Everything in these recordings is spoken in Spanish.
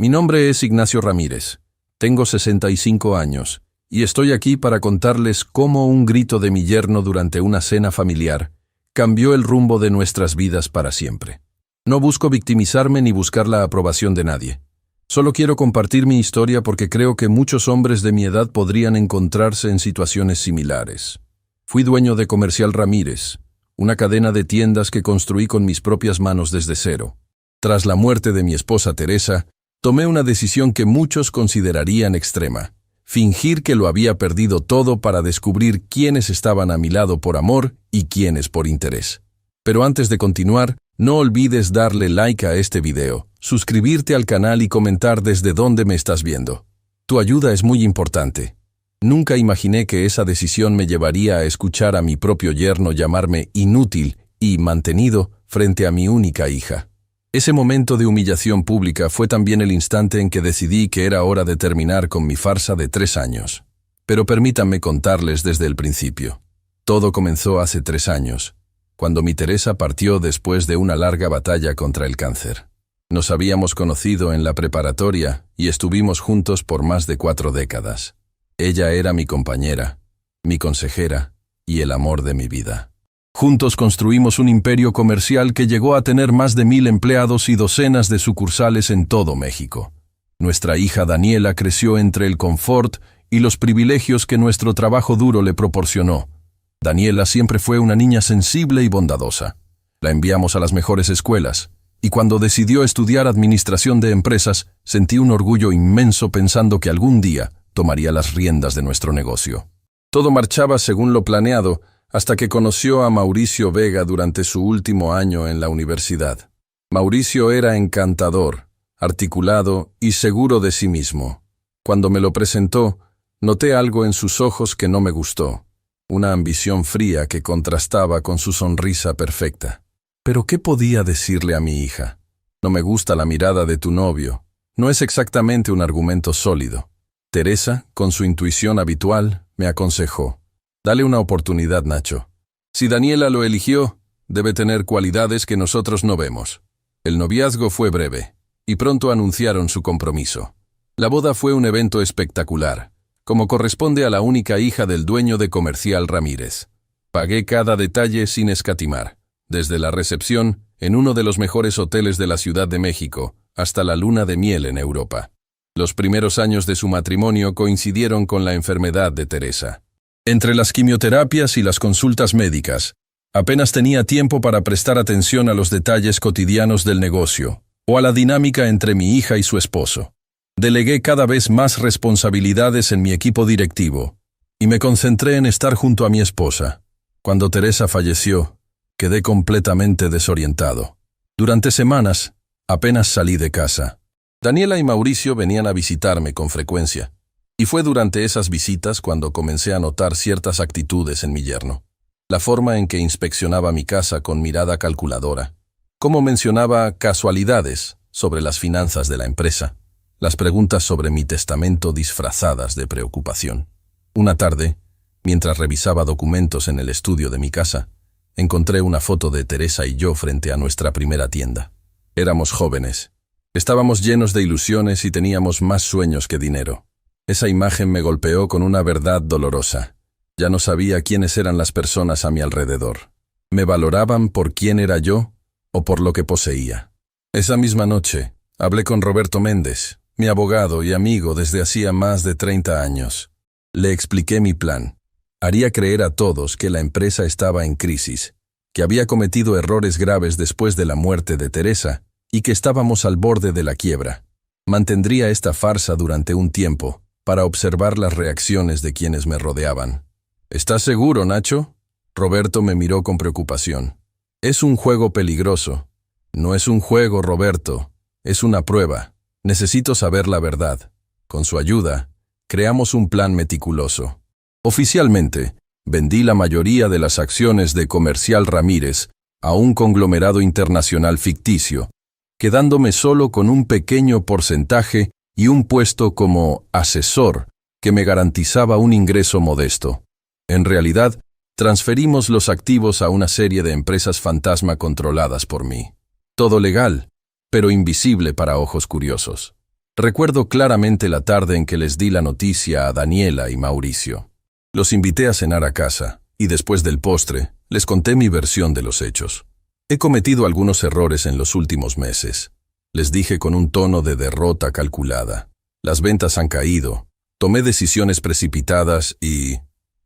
Mi nombre es Ignacio Ramírez, tengo 65 años y estoy aquí para contarles cómo un grito de mi yerno durante una cena familiar cambió el rumbo de nuestras vidas para siempre. No busco victimizarme ni buscar la aprobación de nadie. Solo quiero compartir mi historia porque creo que muchos hombres de mi edad podrían encontrarse en situaciones similares. Fui dueño de Comercial Ramírez, una cadena de tiendas que construí con mis propias manos desde cero. Tras la muerte de mi esposa Teresa, tomé una decisión que muchos considerarían extrema: fingir que lo había perdido todo para descubrir quiénes estaban a mi lado por amor y quiénes por interés. Pero antes de continuar, no olvides darle like a este video, suscribirte al canal y comentar desde dónde me estás viendo. Tu ayuda es muy importante. Nunca imaginé que esa decisión me llevaría a escuchar a mi propio yerno llamarme inútil y mantenido frente a mi única hija. Ese momento de humillación pública fue también el instante en que decidí que era hora de terminar con mi farsa de 3 años. Pero permítanme contarles desde el principio. Todo comenzó hace 3 años, cuando mi Teresa partió después de una larga batalla contra el cáncer. Nos habíamos conocido en la preparatoria y estuvimos juntos por más de 4 décadas. Ella era mi compañera, mi consejera y el amor de mi vida. Juntos construimos un imperio comercial que llegó a tener más de 1000 empleados y docenas de sucursales en todo México. Nuestra hija Daniela creció entre el confort y los privilegios que nuestro trabajo duro le proporcionó. Daniela siempre fue una niña sensible y bondadosa. La enviamos a las mejores escuelas, y cuando decidió estudiar administración de empresas, sentí un orgullo inmenso pensando que algún día tomaría las riendas de nuestro negocio. Todo marchaba según lo planeado, hasta que conoció a Mauricio Vega durante su último año en la universidad. Mauricio era encantador, articulado y seguro de sí mismo. Cuando me lo presentó, noté algo en sus ojos que no me gustó, una ambición fría que contrastaba con su sonrisa perfecta. ¿Pero qué podía decirle a mi hija? No me gusta la mirada de tu novio. No es exactamente un argumento sólido. Teresa, con su intuición habitual, me aconsejó: dale una oportunidad, Nacho. Si Daniela lo eligió, debe tener cualidades que nosotros no vemos. El noviazgo fue breve, y pronto anunciaron su compromiso. La boda fue un evento espectacular, como corresponde a la única hija del dueño de Comercial Ramírez. Pagué cada detalle sin escatimar, desde la recepción, en uno de los mejores hoteles de la Ciudad de México, hasta la luna de miel en Europa. Los primeros años de su matrimonio coincidieron con la enfermedad de Teresa. Entre las quimioterapias y las consultas médicas, apenas tenía tiempo para prestar atención a los detalles cotidianos del negocio, o a la dinámica entre mi hija y su esposo. Delegué cada vez más responsabilidades en mi equipo directivo, y me concentré en estar junto a mi esposa. Cuando Teresa falleció, quedé completamente desorientado. Durante semanas, apenas salí de casa. Daniela y Mauricio venían a visitarme con frecuencia. Y fue durante esas visitas cuando comencé a notar ciertas actitudes en mi yerno. La forma en que inspeccionaba mi casa con mirada calculadora, cómo mencionaba casualidades sobre las finanzas de la empresa, las preguntas sobre mi testamento disfrazadas de preocupación. Una tarde, mientras revisaba documentos en el estudio de mi casa, encontré una foto de Teresa y yo frente a nuestra primera tienda. Éramos jóvenes, estábamos llenos de ilusiones y teníamos más sueños que dinero. Esa imagen me golpeó con una verdad dolorosa. Ya no sabía quiénes eran las personas a mi alrededor. ¿Me valoraban por quién era yo o por lo que poseía? Esa misma noche, hablé con Roberto Méndez, mi abogado y amigo desde hacía más de 30 años. Le expliqué mi plan. Haría creer a todos que la empresa estaba en crisis, que había cometido errores graves después de la muerte de Teresa y que estábamos al borde de la quiebra. Mantendría esta farsa durante un tiempo, para observar las reacciones de quienes me rodeaban. ¿Estás seguro, Nacho? Roberto me miró con preocupación. Es un juego peligroso. No es un juego, Roberto. Es una prueba. Necesito saber la verdad. Con su ayuda, creamos un plan meticuloso. Oficialmente, vendí la mayoría de las acciones de Comercial Ramírez a un conglomerado internacional ficticio, quedándome solo con un pequeño porcentaje y un puesto como asesor que me garantizaba un ingreso modesto. En realidad, transferimos los activos a una serie de empresas fantasma controladas por mí. Todo legal, pero invisible para ojos curiosos. Recuerdo claramente la tarde en que les di la noticia a Daniela y Mauricio. Los invité a cenar a casa, y después del postre, les conté mi versión de los hechos. He cometido algunos errores en los últimos meses. Les dije con un tono de derrota calculada. Las ventas han caído, tomé decisiones precipitadas y...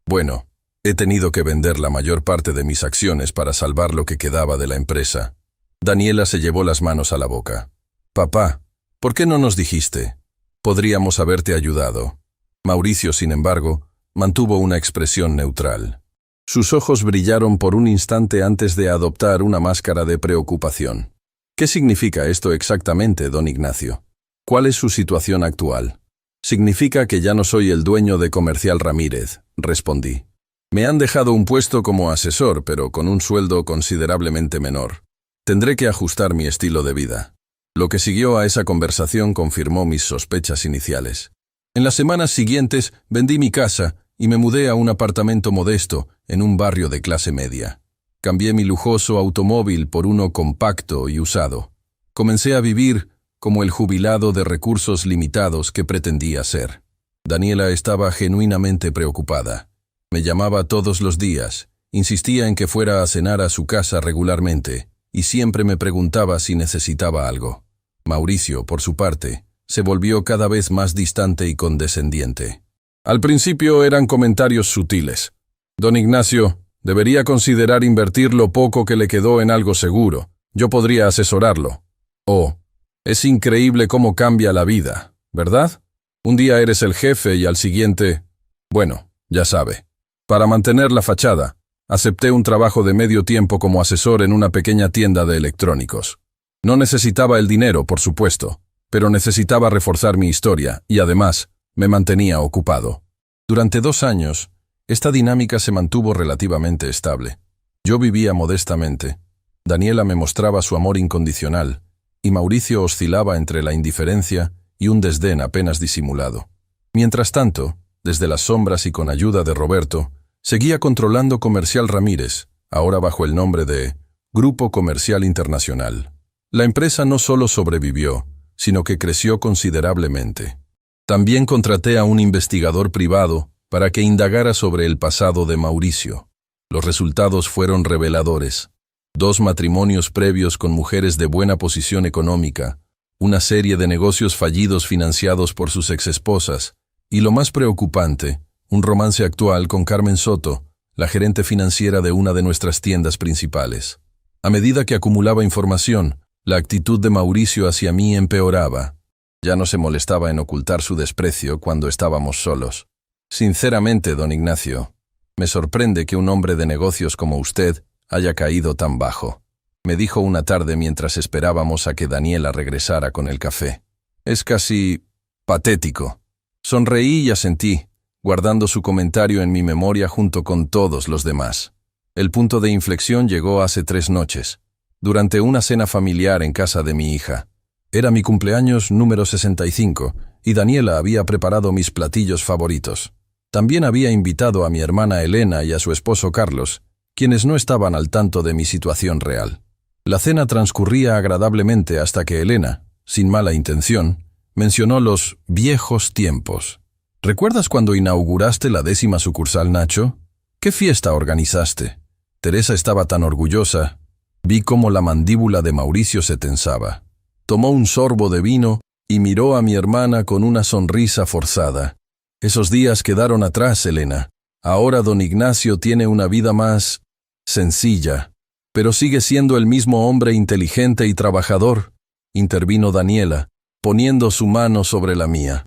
bueno, he tenido que vender la mayor parte de mis acciones para salvar lo que quedaba de la empresa. Daniela se llevó las manos a la boca. Papá, ¿por qué no nos dijiste? Podríamos haberte ayudado. Mauricio, sin embargo, mantuvo una expresión neutral. Sus ojos brillaron por un instante antes de adoptar una máscara de preocupación. ¿Qué significa esto exactamente, don Ignacio? ¿Cuál es su situación actual? Significa que ya no soy el dueño de Comercial Ramírez, respondí. Me han dejado un puesto como asesor, pero con un sueldo considerablemente menor. Tendré que ajustar mi estilo de vida. Lo que siguió a esa conversación confirmó mis sospechas iniciales. En las semanas siguientes vendí mi casa y me mudé a un apartamento modesto en un barrio de clase media. Cambié mi lujoso automóvil por uno compacto y usado. Comencé a vivir como el jubilado de recursos limitados que pretendía ser. Daniela estaba genuinamente preocupada. Me llamaba todos los días, insistía en que fuera a cenar a su casa regularmente, y siempre me preguntaba si necesitaba algo. Mauricio, por su parte, se volvió cada vez más distante y condescendiente. Al principio eran comentarios sutiles. Don Ignacio, debería considerar invertir lo poco que le quedó en algo seguro. Yo podría asesorarlo. Oh, es increíble cómo cambia la vida, ¿verdad? Un día eres el jefe y al siguiente... bueno, ya sabe. Para mantener la fachada, acepté un trabajo de medio tiempo como asesor en una pequeña tienda de electrónicos. No necesitaba el dinero, por supuesto, pero necesitaba reforzar mi historia y además me mantenía ocupado. Durante 2 años, esta dinámica se mantuvo relativamente estable. Yo vivía modestamente. Daniela me mostraba su amor incondicional y Mauricio oscilaba entre la indiferencia y un desdén apenas disimulado. Mientras tanto, desde las sombras y con ayuda de Roberto, seguía controlando Comercial Ramírez, ahora bajo el nombre de Grupo Comercial Internacional. La empresa no solo sobrevivió, sino que creció considerablemente. También contraté a un investigador privado para que indagara sobre el pasado de Mauricio. Los resultados fueron reveladores. 2 matrimonios previos con mujeres de buena posición económica, una serie de negocios fallidos financiados por sus exesposas, y lo más preocupante, un romance actual con Carmen Soto, la gerente financiera de una de nuestras tiendas principales. A medida que acumulaba información, la actitud de Mauricio hacia mí empeoraba. Ya no se molestaba en ocultar su desprecio cuando estábamos solos. Sinceramente, don Ignacio, me sorprende que un hombre de negocios como usted haya caído tan bajo, me dijo una tarde mientras esperábamos a que Daniela regresara con el café. Es casi patético. Sonreí y asentí, guardando su comentario en mi memoria junto con todos los demás. El punto de inflexión llegó hace 3 noches, durante una cena familiar en casa de mi hija. Era mi cumpleaños número 65 y Daniela había preparado mis platillos favoritos. También había invitado a mi hermana Elena y a su esposo Carlos, quienes no estaban al tanto de mi situación real. La cena transcurría agradablemente hasta que Elena, sin mala intención, mencionó los viejos tiempos. ¿Recuerdas cuando inauguraste la 10ª sucursal, Nacho? ¿Qué fiesta organizaste? Teresa estaba tan orgullosa. Vi cómo la mandíbula de Mauricio se tensaba. Tomó un sorbo de vino y miró a mi hermana con una sonrisa forzada. Esos días quedaron atrás, Elena. Ahora don Ignacio tiene una vida más sencilla, pero sigue siendo el mismo hombre inteligente y trabajador, intervino Daniela, poniendo su mano sobre la mía.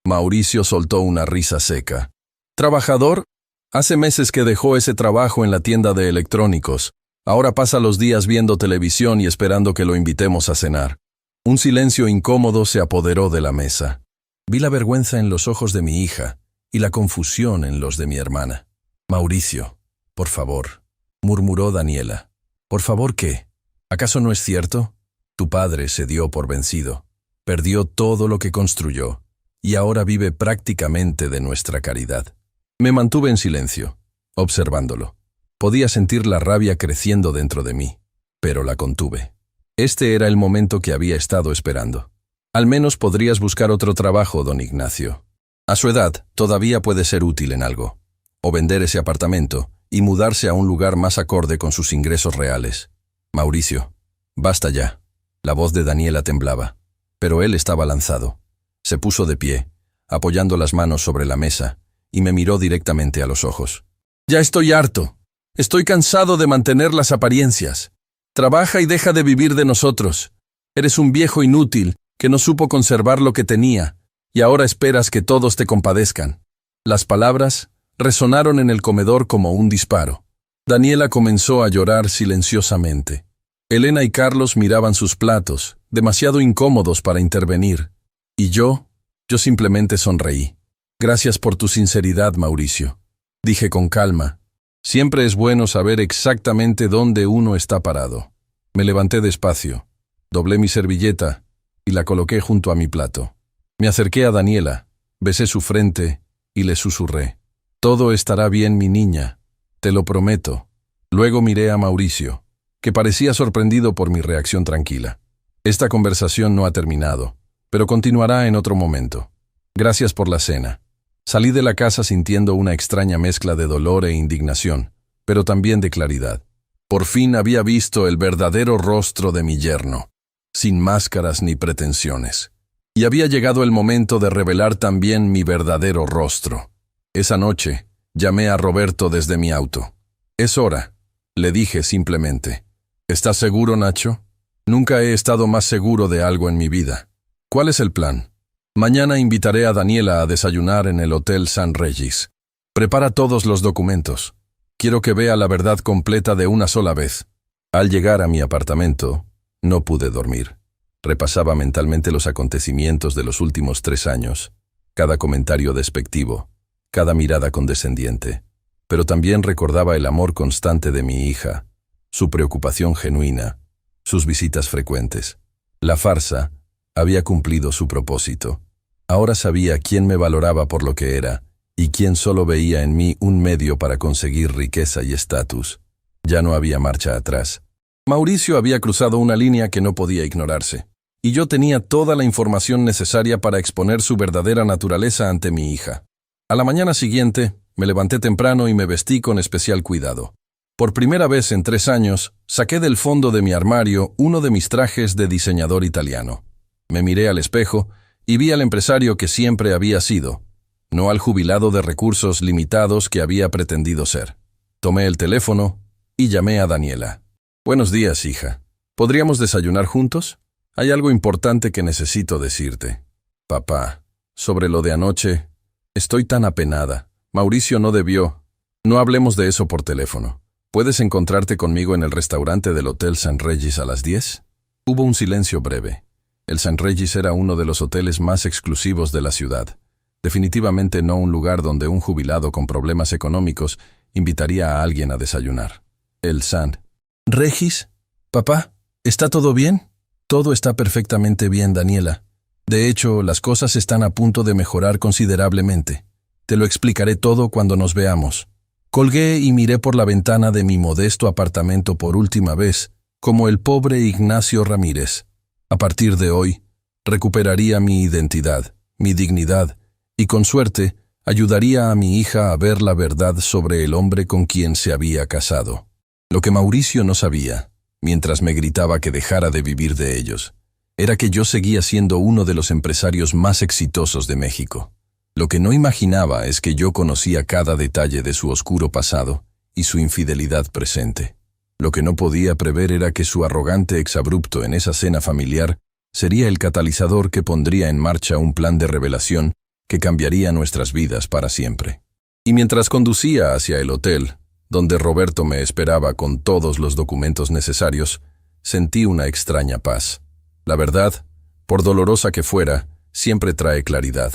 Mauricio soltó una risa seca. ¿Trabajador? Hace meses que dejó ese trabajo en la tienda de electrónicos. Ahora pasa los días viendo televisión y esperando que lo invitemos a cenar. Un silencio incómodo se apoderó de la mesa. Vi la vergüenza en los ojos de mi hija y la confusión en los de mi hermana. Mauricio, por favor, murmuró Daniela. ¿Por favor qué? ¿Acaso no es cierto? Tu padre se dio por vencido. Perdió todo lo que construyó y ahora vive prácticamente de nuestra caridad. Me mantuve en silencio, observándolo. Podía sentir la rabia creciendo dentro de mí, pero la contuve. Este era el momento que había estado esperando. Al menos podrías buscar otro trabajo, don Ignacio. A su edad, todavía puede ser útil en algo. O vender ese apartamento y mudarse a un lugar más acorde con sus ingresos reales. Mauricio, basta ya. La voz de Daniela temblaba, pero él estaba lanzado. Se puso de pie, apoyando las manos sobre la mesa, y me miró directamente a los ojos. Ya estoy harto. Estoy cansado de mantener las apariencias. Trabaja y deja de vivir de nosotros. Eres un viejo inútil que no supo conservar lo que tenía, y ahora esperas que todos te compadezcan. Las palabras resonaron en el comedor como un disparo. Daniela comenzó a llorar silenciosamente. Elena y Carlos miraban sus platos, demasiado incómodos para intervenir. Y yo simplemente sonreí. Gracias por tu sinceridad, Mauricio. Dije con calma. Siempre es bueno saber exactamente dónde uno está parado. Me levanté despacio, doblé mi servilleta y la coloqué junto a mi plato. Me acerqué a Daniela, besé su frente y le susurré. Todo estará bien, mi niña, te lo prometo. Luego miré a Mauricio, que parecía sorprendido por mi reacción tranquila. Esta conversación no ha terminado, pero continuará en otro momento. Gracias por la cena. Salí de la casa sintiendo una extraña mezcla de dolor e indignación, pero también de claridad. Por fin había visto el verdadero rostro de mi yerno, sin máscaras ni pretensiones. Y había llegado el momento de revelar también mi verdadero rostro. Esa noche, llamé a Roberto desde mi auto. Es hora, le dije simplemente. ¿Estás seguro, Nacho? Nunca he estado más seguro de algo en mi vida. ¿Cuál es el plan? Mañana invitaré a Daniela a desayunar en el Hotel San Regis. Prepara todos los documentos. Quiero que vea la verdad completa de una sola vez. Al llegar a mi apartamento, no pude dormir. Repasaba mentalmente los acontecimientos de los últimos 3 años, cada comentario despectivo, cada mirada condescendiente, pero también recordaba el amor constante de mi hija, su preocupación genuina, sus visitas frecuentes. La farsa había cumplido su propósito. Ahora sabía quién me valoraba por lo que era y quién solo veía en mí un medio para conseguir riqueza y estatus. Ya no había marcha atrás. Mauricio había cruzado una línea que no podía ignorarse, y yo tenía toda la información necesaria para exponer su verdadera naturaleza ante mi hija. A la mañana siguiente, me levanté temprano y me vestí con especial cuidado. Por primera vez en 3 años, saqué del fondo de mi armario uno de mis trajes de diseñador italiano. Me miré al espejo y vi al empresario que siempre había sido, no al jubilado de recursos limitados que había pretendido ser. Tomé el teléfono y llamé a Daniela. Buenos días, hija. ¿Podríamos desayunar juntos? Hay algo importante que necesito decirte. Papá, sobre lo de anoche, estoy tan apenada. Mauricio no debió. No hablemos de eso por teléfono. ¿Puedes encontrarte conmigo en el restaurante del Hotel San Regis a las 10? Hubo un silencio breve. El San Regis era uno de los hoteles más exclusivos de la ciudad. Definitivamente no un lugar donde un jubilado con problemas económicos invitaría a alguien a desayunar. El San Regis, papá, ¿está todo bien? Todo está perfectamente bien, Daniela. De hecho, las cosas están a punto de mejorar considerablemente. Te lo explicaré todo cuando nos veamos. Colgué y miré por la ventana de mi modesto apartamento por última vez, como el pobre Ignacio Ramírez. A partir de hoy, recuperaría mi identidad, mi dignidad, y con suerte, ayudaría a mi hija a ver la verdad sobre el hombre con quien se había casado. Lo que Mauricio no sabía, mientras me gritaba que dejara de vivir de ellos, era que yo seguía siendo uno de los empresarios más exitosos de México. Lo que no imaginaba es que yo conocía cada detalle de su oscuro pasado y su infidelidad presente. Lo que no podía prever era que su arrogante exabrupto en esa cena familiar sería el catalizador que pondría en marcha un plan de revelación que cambiaría nuestras vidas para siempre. Y mientras conducía hacia el hotel, donde Roberto me esperaba con todos los documentos necesarios, sentí una extraña paz. La verdad, por dolorosa que fuera, siempre trae claridad.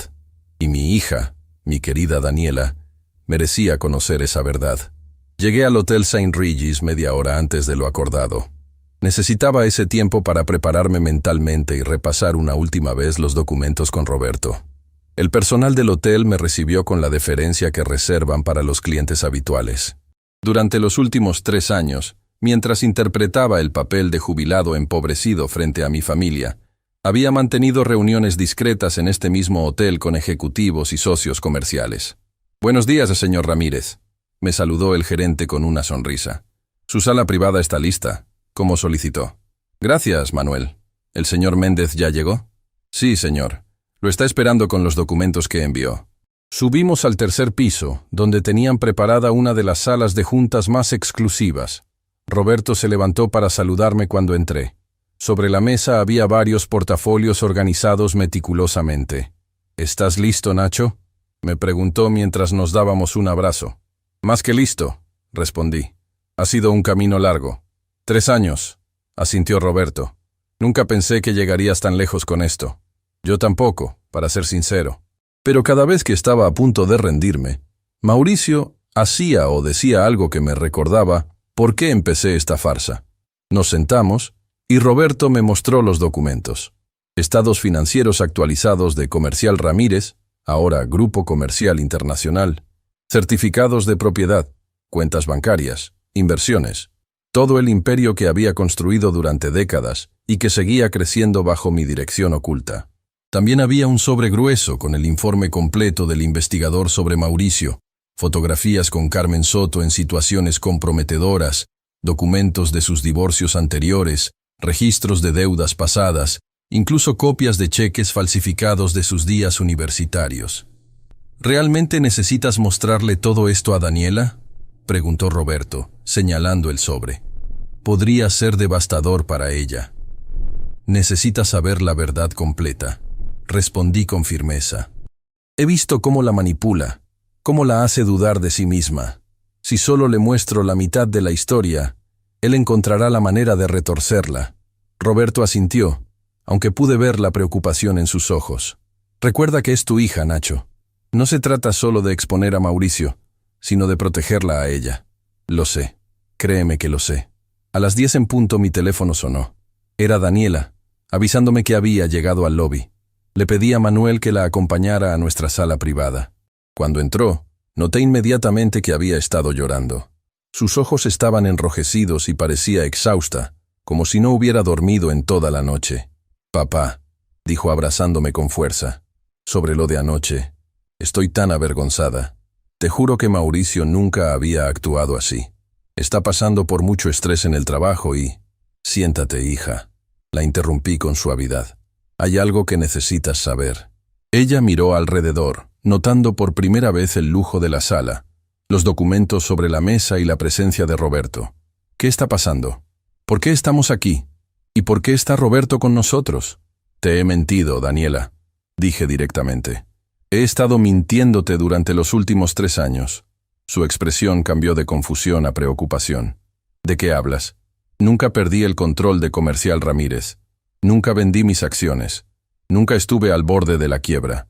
Y mi hija, mi querida Daniela, merecía conocer esa verdad. Llegué al Hotel St. Regis media hora antes de lo acordado. Necesitaba ese tiempo para prepararme mentalmente y repasar una última vez los documentos con Roberto. El personal del hotel me recibió con la deferencia que reservan para los clientes habituales. Durante los últimos 3 años, mientras interpretaba el papel de jubilado empobrecido frente a mi familia, Había mantenido reuniones discretas en este mismo hotel con ejecutivos y socios comerciales. «Buenos días, señor Ramírez», me saludó el gerente con una sonrisa. «Su sala privada está lista, como solicitó». «Gracias, Manuel. ¿El señor Méndez ya llegó?» «Sí, señor. Lo está esperando con los documentos que envió». Subimos al tercer piso, donde tenían preparada una de las salas de juntas más exclusivas. Roberto se levantó para saludarme cuando entré. Sobre la mesa había varios portafolios organizados meticulosamente. «¿Estás listo, Nacho?», me preguntó mientras nos dábamos un abrazo. «Más que listo», respondí. «Ha sido un camino largo». 3 años, asintió Roberto. «Nunca pensé que llegarías tan lejos con esto». Yo tampoco, para ser sincero. Pero cada vez que estaba a punto de rendirme, Mauricio hacía o decía algo que me recordaba por qué empecé esta farsa. Nos sentamos y Roberto me mostró los documentos. Estados financieros actualizados de Comercial Ramírez, ahora Grupo Comercial Internacional, certificados de propiedad, cuentas bancarias, inversiones, todo el imperio que había construido durante décadas y que seguía creciendo bajo mi dirección oculta. También había un sobre grueso con el informe completo del investigador sobre Mauricio, fotografías con Carmen Soto en situaciones comprometedoras, documentos de sus divorcios anteriores, registros de deudas pasadas, incluso copias de cheques falsificados de sus días universitarios. «¿Realmente necesitas mostrarle todo esto a Daniela?», preguntó Roberto, señalando el sobre. «Podría ser devastador para ella». «Necesita saber la verdad completa», respondí con firmeza. «He visto cómo la manipula, cómo la hace dudar de sí misma. Si solo le muestro la mitad de la historia, él encontrará la manera de retorcerla». Roberto asintió, aunque pude ver la preocupación en sus ojos. «Recuerda que es tu hija, Nacho. No se trata solo de exponer a Mauricio, sino de protegerla a ella». «Lo sé. Créeme que lo sé». A las 10 en punto mi teléfono sonó. Era Daniela, avisándome que había llegado al lobby. Le pedí a Manuel que la acompañara a nuestra sala privada. Cuando entró, noté inmediatamente que había estado llorando. Sus ojos estaban enrojecidos y parecía exhausta, como si no hubiera dormido en toda la noche. «Papá», dijo abrazándome con fuerza, «sobre lo de anoche, estoy tan avergonzada. Te juro que Mauricio nunca había actuado así. Está pasando por mucho estrés en el trabajo y...». «Siéntate, hija», la interrumpí con suavidad. «Hay algo que necesitas saber». Ella miró alrededor, notando por primera vez el lujo de la sala, los documentos sobre la mesa y la presencia de Roberto. «¿Qué está pasando? ¿Por qué estamos aquí? ¿Y por qué está Roberto con nosotros?» «Te he mentido, Daniela», dije directamente. «He estado mintiéndote durante los últimos 3 años». Su expresión cambió de confusión a preocupación. «¿De qué hablas? Nunca perdí el control de Comercial Ramírez. Nunca vendí mis acciones. Nunca estuve al borde de la quiebra».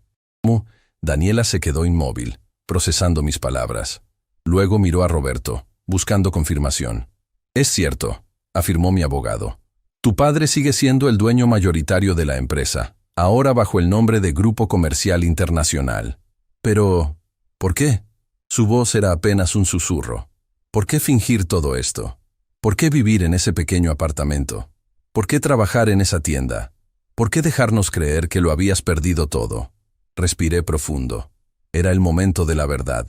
Daniela se quedó inmóvil, procesando mis palabras. Luego miró a Roberto, buscando confirmación. «Es cierto», afirmó mi abogado. «Tu padre sigue siendo el dueño mayoritario de la empresa, ahora bajo el nombre de Grupo Comercial Internacional. Pero, ¿por qué?» Su voz era apenas un susurro. «¿Por qué fingir todo esto? ¿Por qué vivir en ese pequeño apartamento? ¿Por qué trabajar en esa tienda? ¿Por qué dejarnos creer que lo habías perdido todo?» Respiré profundo. Era el momento de la verdad.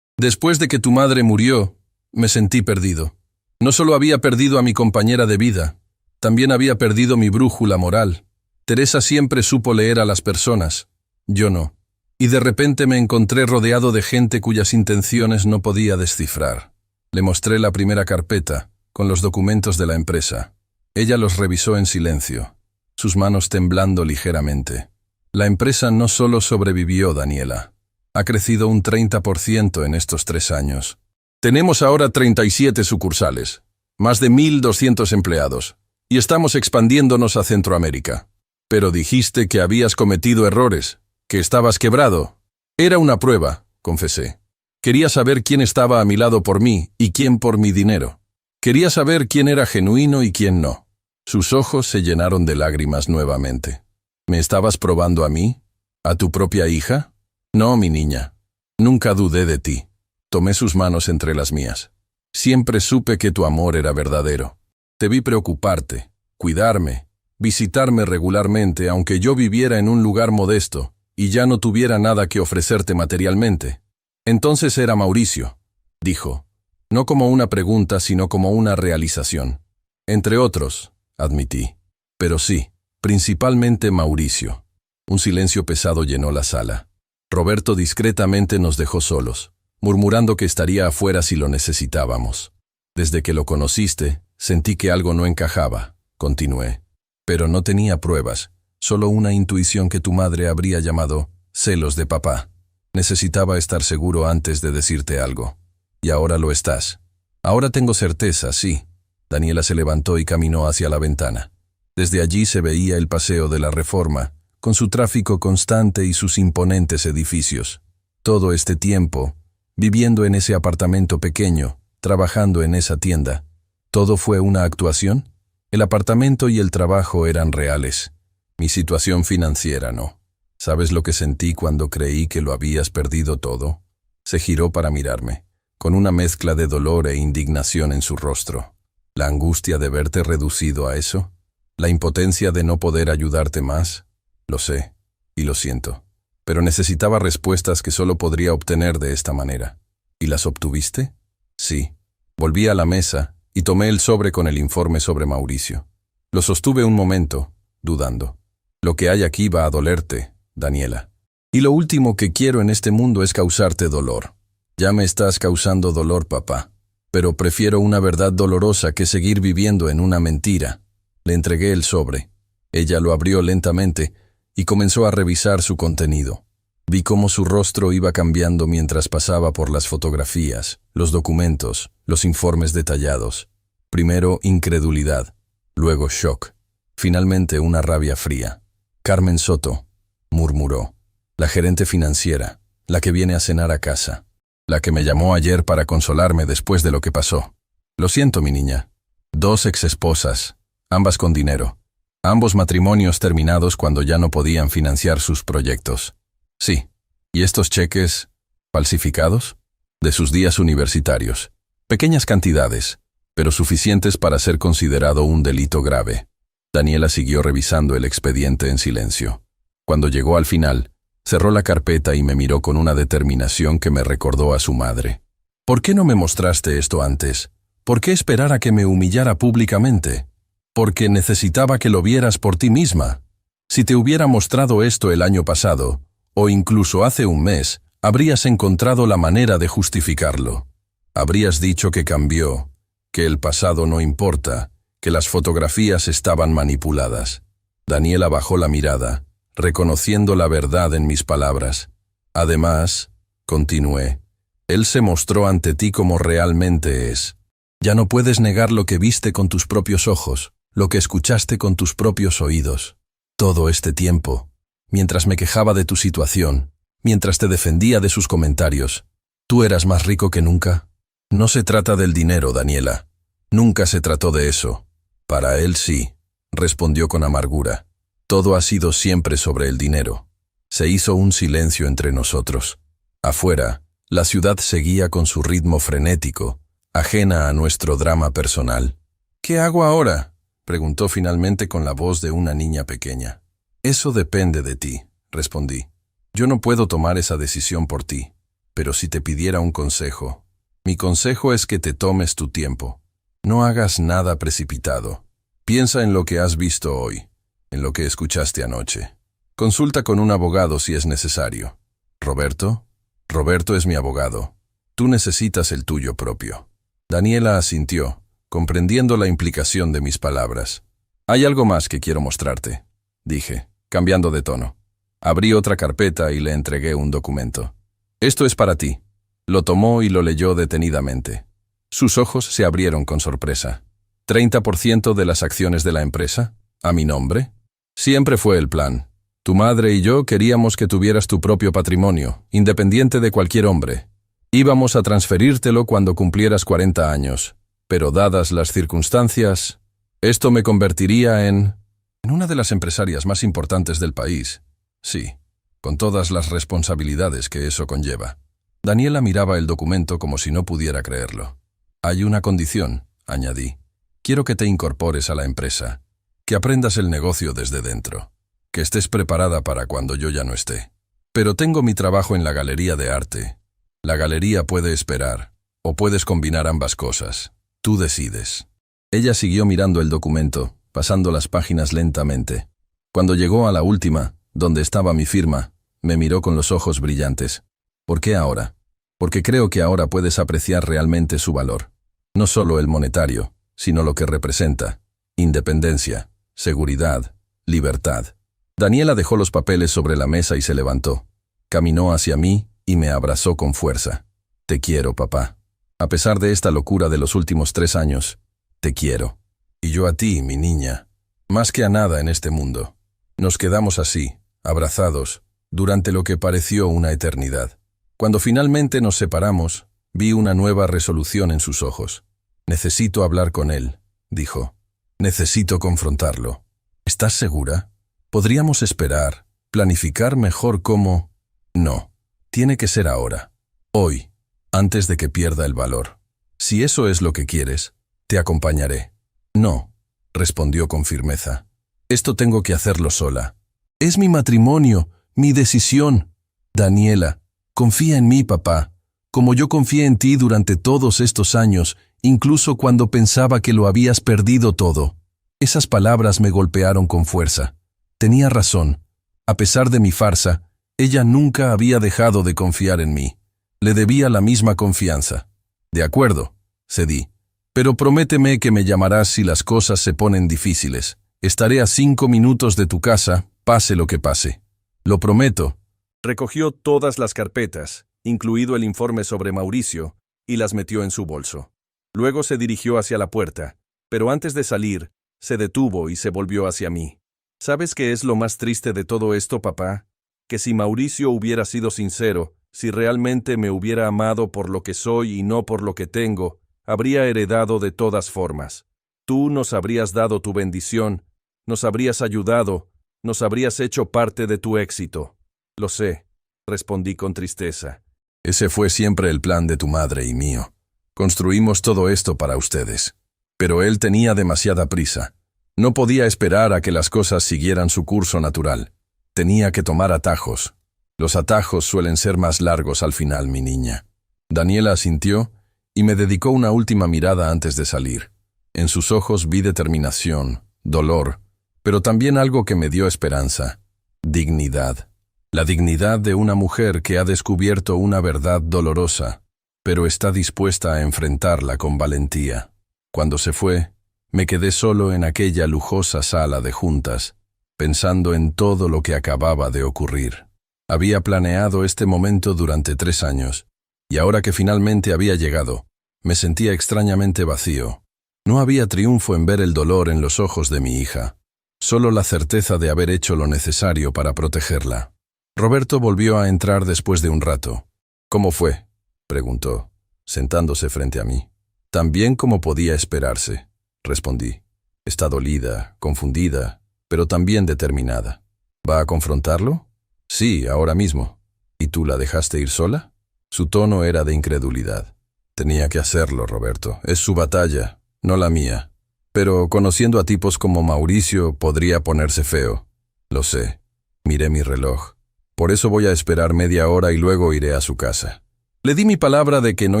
«Después de que tu madre murió, me sentí perdido. No solo había perdido a mi compañera de vida, también había perdido mi brújula moral. Teresa siempre supo leer a las personas, yo no. Y de repente me encontré rodeado de gente cuyas intenciones no podía descifrar. Le mostré la primera carpeta, con los documentos de la empresa. Ella los revisó en silencio, sus manos temblando ligeramente. La empresa no solo sobrevivió, Daniela. Ha crecido un 30% en estos 3 años. Tenemos ahora 37 sucursales, más de 1.200 empleados, y estamos expandiéndonos a Centroamérica. Pero dijiste que habías cometido errores, que estabas quebrado. Era una prueba, confesé. Quería saber quién estaba a mi lado por mí y quién por mi dinero. Quería saber quién era genuino y quién no». Sus ojos se llenaron de lágrimas nuevamente. «¿Me estabas probando a mí? ¿A tu propia hija?» «No, mi niña. Nunca dudé de ti». Tomé sus manos entre las mías. «Siempre supe que tu amor era verdadero. Te vi preocuparte, cuidarme, visitarme regularmente aunque yo viviera en un lugar modesto y ya no tuviera nada que ofrecerte materialmente. Entonces era Mauricio, dijo, no como una pregunta sino como una realización. Entre otros, admití. Pero sí, principalmente Mauricio. Un silencio pesado llenó la sala. Roberto discretamente nos dejó solos, murmurando que estaría afuera si lo necesitábamos. Desde que lo conociste, sentí que algo no encajaba, continué. Pero no tenía pruebas, solo una intuición que tu madre habría llamado celos de papá. Necesitaba estar seguro antes de decirte algo. Y ahora lo estás. Ahora tengo certeza, sí. Daniela se levantó y caminó hacia la ventana. Desde allí se veía el Paseo de la Reforma, con su tráfico constante y sus imponentes edificios. Todo este tiempo, viviendo en ese apartamento pequeño, trabajando en esa tienda, ¿todo fue una actuación? El apartamento y el trabajo eran reales. Mi situación financiera no. ¿Sabes lo que sentí cuando creí que lo habías perdido todo? Se giró para mirarme, con una mezcla de dolor e indignación en su rostro. ¿La angustia de verte reducido a eso? ¿La impotencia de no poder ayudarte más? Lo sé, y lo siento. Pero necesitaba respuestas que solo podría obtener de esta manera. ¿Y las obtuviste? Sí. Volví a la mesa y tomé el sobre con el informe sobre Mauricio. Lo sostuve un momento, dudando. Lo que hay aquí va a dolerte, Daniela. Y lo último que quiero en este mundo es causarte dolor. Ya me estás causando dolor, papá. Pero prefiero una verdad dolorosa que seguir viviendo en una mentira. Le entregué el sobre. Ella lo abrió lentamente y comenzó a revisar su contenido. Vi cómo su rostro iba cambiando mientras pasaba por las fotografías, los documentos, los informes detallados. Primero incredulidad, luego shock, finalmente una rabia fría. Carmen Soto, murmuró, la gerente financiera, la que viene a cenar a casa, la que me llamó ayer para consolarme después de lo que pasó. Lo siento, mi niña. 2 exesposas, ambas con dinero. Ambos matrimonios terminados cuando ya no podían financiar sus proyectos. Sí. ¿Y estos cheques falsificados? De sus días universitarios. Pequeñas cantidades, pero suficientes para ser considerado un delito grave. Daniela siguió revisando el expediente en silencio. Cuando llegó al final, cerró la carpeta y me miró con una determinación que me recordó a su madre. ¿Por qué no me mostraste esto antes? ¿Por qué esperar a que me humillara públicamente? Porque necesitaba que lo vieras por ti misma. Si te hubiera mostrado esto el año pasado, o incluso hace un mes, habrías encontrado la manera de justificarlo. Habrías dicho que cambió, que el pasado no importa, que las fotografías estaban manipuladas. Daniela bajó la mirada, reconociendo la verdad en mis palabras. Además, continué, él se mostró ante ti como realmente es. Ya no puedes negar lo que viste con tus propios ojos, lo que escuchaste con tus propios oídos. Todo este tiempo, mientras me quejaba de tu situación, mientras te defendía de sus comentarios, ¿tú eras más rico que nunca? No se trata del dinero, Daniela. Nunca se trató de eso. Para él sí, respondió con amargura. Todo ha sido siempre sobre el dinero. Se hizo un silencio entre nosotros. Afuera, la ciudad seguía con su ritmo frenético, ajena a nuestro drama personal. ¿Qué hago ahora?, preguntó finalmente con la voz de una niña pequeña. Eso depende de ti, respondí. Yo no puedo tomar esa decisión por ti, pero si te pidiera un consejo, mi consejo es que te tomes tu tiempo. No hagas nada precipitado. Piensa en lo que has visto hoy, en lo que escuchaste anoche. Consulta con un abogado si es necesario. ¿Roberto? Roberto es mi abogado. Tú necesitas el tuyo propio. Daniela asintió, comprendiendo la implicación de mis palabras. Hay algo más que quiero mostrarte, dije, cambiando de tono. Abrí otra carpeta y le entregué un documento. Esto es para ti. Lo tomó y lo leyó detenidamente. Sus ojos se abrieron con sorpresa. ¿30% de las acciones de la empresa? ¿A mi nombre? Siempre fue el plan. Tu madre y yo queríamos que tuvieras tu propio patrimonio, independiente de cualquier hombre. Íbamos a transferírtelo cuando cumplieras 40 años. Pero dadas las circunstancias, esto me convertiría en una de las empresarias más importantes del país. Sí, con todas las responsabilidades que eso conlleva. Daniela miraba el documento como si no pudiera creerlo. Hay una condición, añadí. Quiero que te incorpores a la empresa. que aprendas el negocio desde dentro, que estés preparada para cuando yo ya no esté. Pero tengo mi trabajo en la galería de arte. La galería puede esperar, o puedes combinar ambas cosas. Tú decides. Ella siguió mirando el documento, pasando las páginas lentamente. Cuando llegó a la última, donde estaba mi firma, me miró con los ojos brillantes. ¿Por qué ahora? Porque creo que ahora puedes apreciar realmente su valor. No solo el monetario, sino lo que representa. Independencia, seguridad, libertad. Daniela dejó los papeles sobre la mesa y se levantó. Caminó hacia mí y me abrazó con fuerza. Te quiero, papá. A pesar de esta locura de los últimos 3 años, te quiero. Y yo a ti, mi niña. Más que a nada en este mundo. Nos quedamos así, abrazados, durante lo que pareció una eternidad. Cuando finalmente nos separamos, vi una nueva resolución en sus ojos. Necesito hablar con él, dijo. Necesito confrontarlo. ¿Estás segura? Podríamos esperar, planificar mejor cómo... No, tiene que ser ahora. Hoy, antes de que pierda el valor. Si eso es lo que quieres, te acompañaré. No, respondió con firmeza. Esto tengo que hacerlo sola. Es mi matrimonio, mi decisión. Daniela, confía en mí, papá, como yo confié en ti durante todos estos años, incluso cuando pensaba que lo habías perdido todo. Esas palabras me golpearon con fuerza. Tenía razón. A pesar de mi farsa, ella nunca había dejado de confiar en mí. Le debía la misma confianza. De acuerdo, cedí. Pero prométeme que me llamarás si las cosas se ponen difíciles. Estaré a 5 minutos de tu casa, pase lo que pase. Lo prometo. Recogió todas las carpetas, incluido el informe sobre Mauricio, y las metió en su bolso. Luego se dirigió hacia la puerta, pero antes de salir, se detuvo y se volvió hacia mí. ¿Sabes qué es lo más triste de todo esto, papá? Que si Mauricio hubiera sido sincero, si realmente me hubiera amado por lo que soy y no por lo que tengo, habría heredado de todas formas. Tú nos habrías dado tu bendición, nos habrías ayudado, nos habrías hecho parte de tu éxito. Lo sé, respondí con tristeza. Ese fue siempre el plan de tu madre y mío. Construimos todo esto para ustedes. Pero él tenía demasiada prisa. No podía esperar a que las cosas siguieran su curso natural. Tenía que tomar atajos. Los atajos suelen ser más largos al final, mi niña. Daniela asintió y me dedicó una última mirada antes de salir. En sus ojos vi determinación, dolor, pero también algo que me dio esperanza. Dignidad. La dignidad de una mujer que ha descubierto una verdad dolorosa, pero está dispuesta a enfrentarla con valentía. Cuando se fue, me quedé solo en aquella lujosa sala de juntas, pensando en todo lo que acababa de ocurrir. Había planeado este momento durante 3 años, y ahora que finalmente había llegado, me sentía extrañamente vacío. No había triunfo en ver el dolor en los ojos de mi hija, solo la certeza de haber hecho lo necesario para protegerla. Roberto volvió a entrar después de un rato. ¿Cómo fue?, preguntó, sentándose frente a mí. Tan bien como podía esperarse, respondí. Está dolida, confundida, pero también determinada. ¿Va a confrontarlo? Sí, ahora mismo. ¿Y tú la dejaste ir sola? Su tono era de incredulidad. Tenía que hacerlo, Roberto. Es su batalla, no la mía. Pero conociendo a tipos como Mauricio, podría ponerse feo. Lo sé. Miré mi reloj. Por eso voy a esperar media hora y luego iré a su casa. Le di mi palabra de que no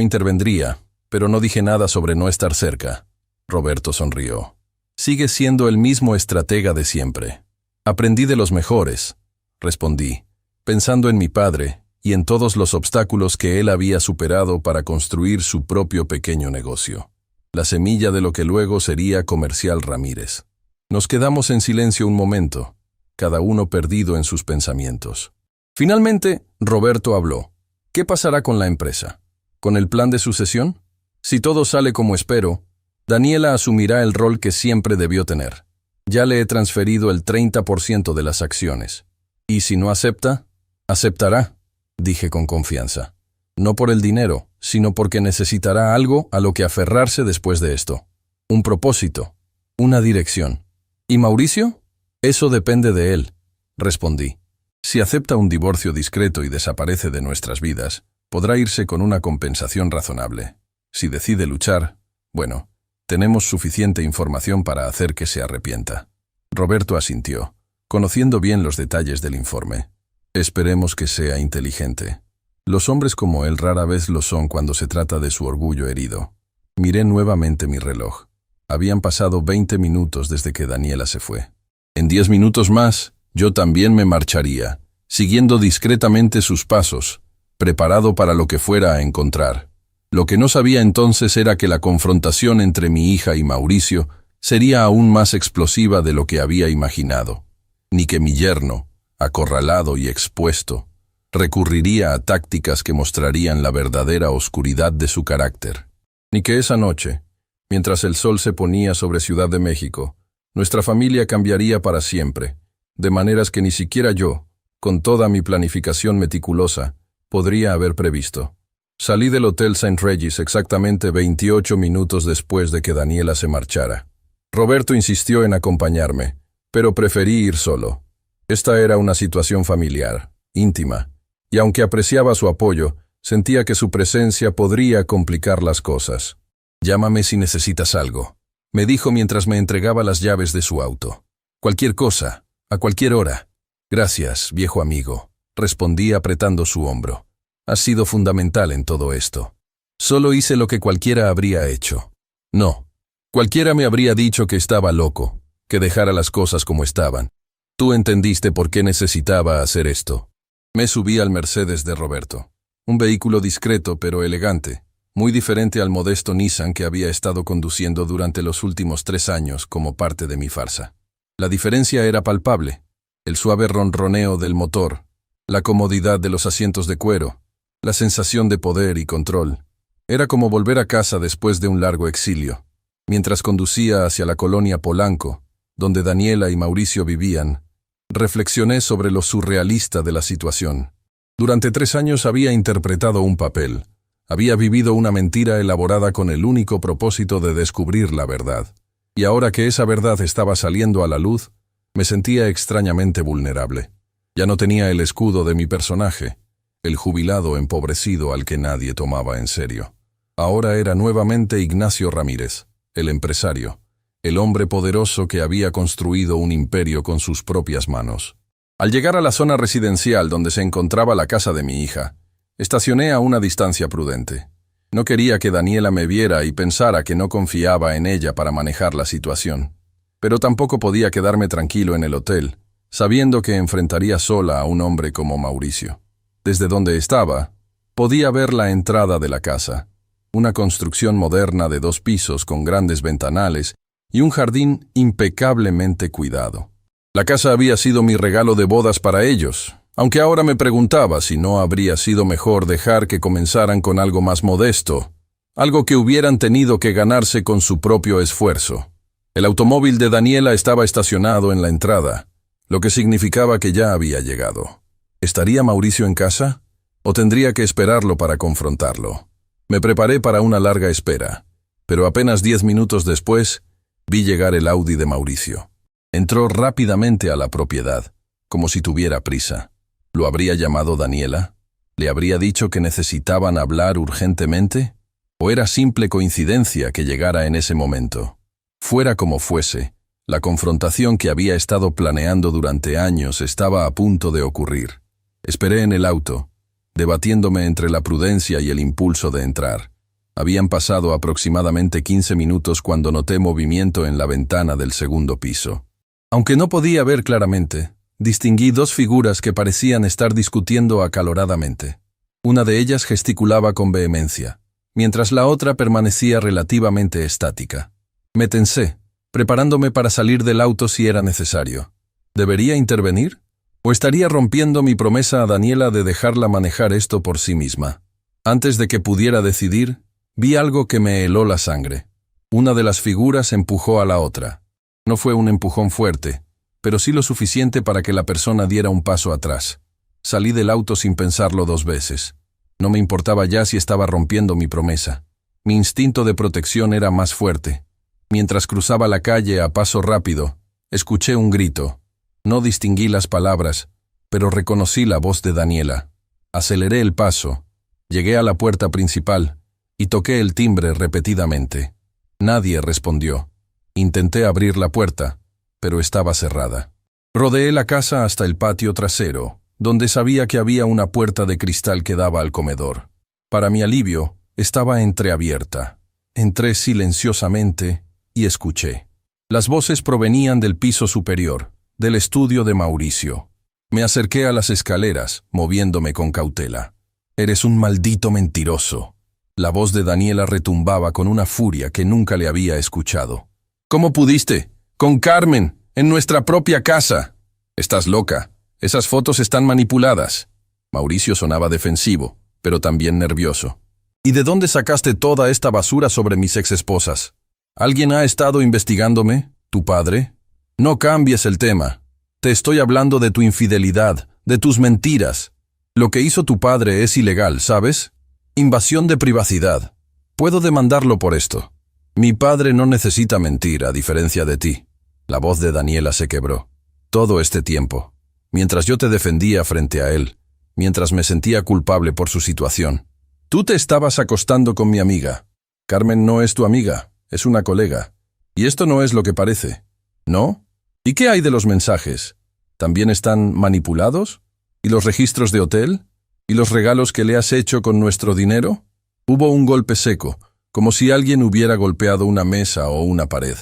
intervendría, pero no dije nada sobre no estar cerca. Roberto sonrió. Sigue siendo el mismo estratega de siempre. Aprendí de los mejores, respondí, pensando en mi padre y en todos los obstáculos que él había superado para construir su propio pequeño negocio. La semilla de lo que luego sería Comercial Ramírez. Nos quedamos en silencio un momento, cada uno perdido en sus pensamientos. Finalmente, Roberto habló. ¿Qué pasará con la empresa? ¿Con el plan de sucesión? Si todo sale como espero, Daniela asumirá el rol que siempre debió tener. Ya le he transferido el 30% de las acciones. ¿Y si no acepta? Aceptará, dije con confianza. No por el dinero, sino porque necesitará algo a lo que aferrarse después de esto. Un propósito, una dirección. ¿Y Mauricio? Eso depende de él, respondí. Si acepta un divorcio discreto y desaparece de nuestras vidas, podrá irse con una compensación razonable. Si decide luchar, bueno, tenemos suficiente información para hacer que se arrepienta. Roberto asintió, conociendo bien los detalles del informe. Esperemos que sea inteligente. Los hombres como él rara vez lo son cuando se trata de su orgullo herido. Miré nuevamente mi reloj. Habían pasado 20 minutos desde que Daniela se fue. En 10 minutos más, yo también me marcharía, siguiendo discretamente sus pasos, preparado para lo que fuera a encontrar. Lo que no sabía entonces era que la confrontación entre mi hija y Mauricio sería aún más explosiva de lo que había imaginado, ni que mi yerno, acorralado y expuesto, recurriría a tácticas que mostrarían la verdadera oscuridad de su carácter, ni que esa noche, mientras el sol se ponía sobre Ciudad de México, nuestra familia cambiaría para siempre, de maneras que ni siquiera yo, con toda mi planificación meticulosa, podría haber previsto. Salí del Hotel St. Regis exactamente 28 minutos después de que Daniela se marchara. Roberto insistió en acompañarme, pero preferí ir solo. Esta era una situación familiar, íntima, y aunque apreciaba su apoyo, sentía que su presencia podría complicar las cosas. «Llámame si necesitas algo», me dijo mientras me entregaba las llaves de su auto. «Cualquier cosa, a cualquier hora». «Gracias, viejo amigo», respondí apretando su hombro. «Has sido fundamental en todo esto. Solo hice lo que cualquiera habría hecho». «No. Cualquiera me habría dicho que estaba loco, que dejara las cosas como estaban. Tú entendiste por qué necesitaba hacer esto». Me subí al Mercedes de Roberto. Un vehículo discreto pero elegante, muy diferente al modesto Nissan que había estado conduciendo durante los últimos 3 años como parte de mi farsa. La diferencia era palpable. El suave ronroneo del motor, la comodidad de los asientos de cuero, la sensación de poder y control. Era como volver a casa después de un largo exilio. Mientras conducía hacia la colonia Polanco, donde Daniela y Mauricio vivían, reflexioné sobre lo surrealista de la situación. Durante 3 años había interpretado un papel. Había vivido una mentira elaborada con el único propósito de descubrir la verdad. Y ahora que esa verdad estaba saliendo a la luz, me sentía extrañamente vulnerable. Ya no tenía el escudo de mi personaje, el jubilado empobrecido al que nadie tomaba en serio. Ahora era nuevamente Ignacio Ramírez, el empresario, el hombre poderoso que había construido un imperio con sus propias manos. Al llegar a la zona residencial donde se encontraba la casa de mi hija, estacioné a una distancia prudente. No quería que Daniela me viera y pensara que no confiaba en ella para manejar la situación. Pero tampoco podía quedarme tranquilo en el hotel, sabiendo que enfrentaría sola a un hombre como Mauricio. Desde donde estaba, podía ver la entrada de la casa, una construcción moderna de 2 pisos con grandes ventanales y un jardín impecablemente cuidado. La casa había sido mi regalo de bodas para ellos, aunque ahora me preguntaba si no habría sido mejor dejar que comenzaran con algo más modesto, algo que hubieran tenido que ganarse con su propio esfuerzo. El automóvil de Daniela estaba estacionado en la entrada, lo que significaba que ya había llegado. ¿Estaría Mauricio en casa? ¿O tendría que esperarlo para confrontarlo? Me preparé para una larga espera, pero apenas 10 minutos después, vi llegar el Audi de Mauricio. Entró rápidamente a la propiedad, como si tuviera prisa. ¿Lo habría llamado Daniela? ¿Le habría dicho que necesitaban hablar urgentemente? ¿O era simple coincidencia que llegara en ese momento? Fuera como fuese, la confrontación que había estado planeando durante años estaba a punto de ocurrir. Esperé en el auto, debatiéndome entre la prudencia y el impulso de entrar. Habían pasado aproximadamente 15 minutos cuando noté movimiento en la ventana del segundo piso. Aunque no podía ver claramente, distinguí 2 figuras que parecían estar discutiendo acaloradamente. Una de ellas gesticulaba con vehemencia, mientras la otra permanecía relativamente estática. Me tensé, preparándome para salir del auto si era necesario. ¿Debería intervenir? ¿O estaría rompiendo mi promesa a Daniela de dejarla manejar esto por sí misma? Antes de que pudiera decidir, vi algo que me heló la sangre. Una de las figuras empujó a la otra. No fue un empujón fuerte, pero sí lo suficiente para que la persona diera un paso atrás. Salí del auto sin pensarlo 2 veces. No me importaba ya si estaba rompiendo mi promesa. Mi instinto de protección era más fuerte. Mientras cruzaba la calle a paso rápido, escuché un grito. No distinguí las palabras, pero reconocí la voz de Daniela. Aceleré el paso, llegué a la puerta principal y toqué el timbre repetidamente. Nadie respondió. Intenté abrir la puerta, pero estaba cerrada. Rodeé la casa hasta el patio trasero, donde sabía que había una puerta de cristal que daba al comedor. Para mi alivio, estaba entreabierta. Entré silenciosamente y escuché. Las voces provenían del piso superior, del estudio de Mauricio. Me acerqué a las escaleras, moviéndome con cautela. «Eres un maldito mentiroso». La voz de Daniela retumbaba con una furia que nunca le había escuchado. «¿Cómo pudiste? ¡Con Carmen! ¡En nuestra propia casa!» «Estás loca. Esas fotos están manipuladas». Mauricio sonaba defensivo, pero también nervioso. «¿Y de dónde sacaste toda esta basura sobre mis exesposas? ¿Alguien ha estado investigándome? ¿Tu padre?» «No cambies el tema. Te estoy hablando de tu infidelidad, de tus mentiras. Lo que hizo tu padre es ilegal, ¿sabes? Invasión de privacidad. Puedo demandarlo por esto». «Mi padre no necesita mentir, a diferencia de ti». La voz de Daniela se quebró. «Todo este tiempo, mientras yo te defendía frente a él, mientras me sentía culpable por su situación, tú te estabas acostando con mi amiga. Carmen no es tu amiga, es una colega. Y esto no es lo que parece, ¿no? ¿Y qué hay de los mensajes? ¿También están manipulados? ¿Y los registros de hotel? ¿Y los regalos que le has hecho con nuestro dinero?» Hubo un golpe seco, como si alguien hubiera golpeado una mesa o una pared.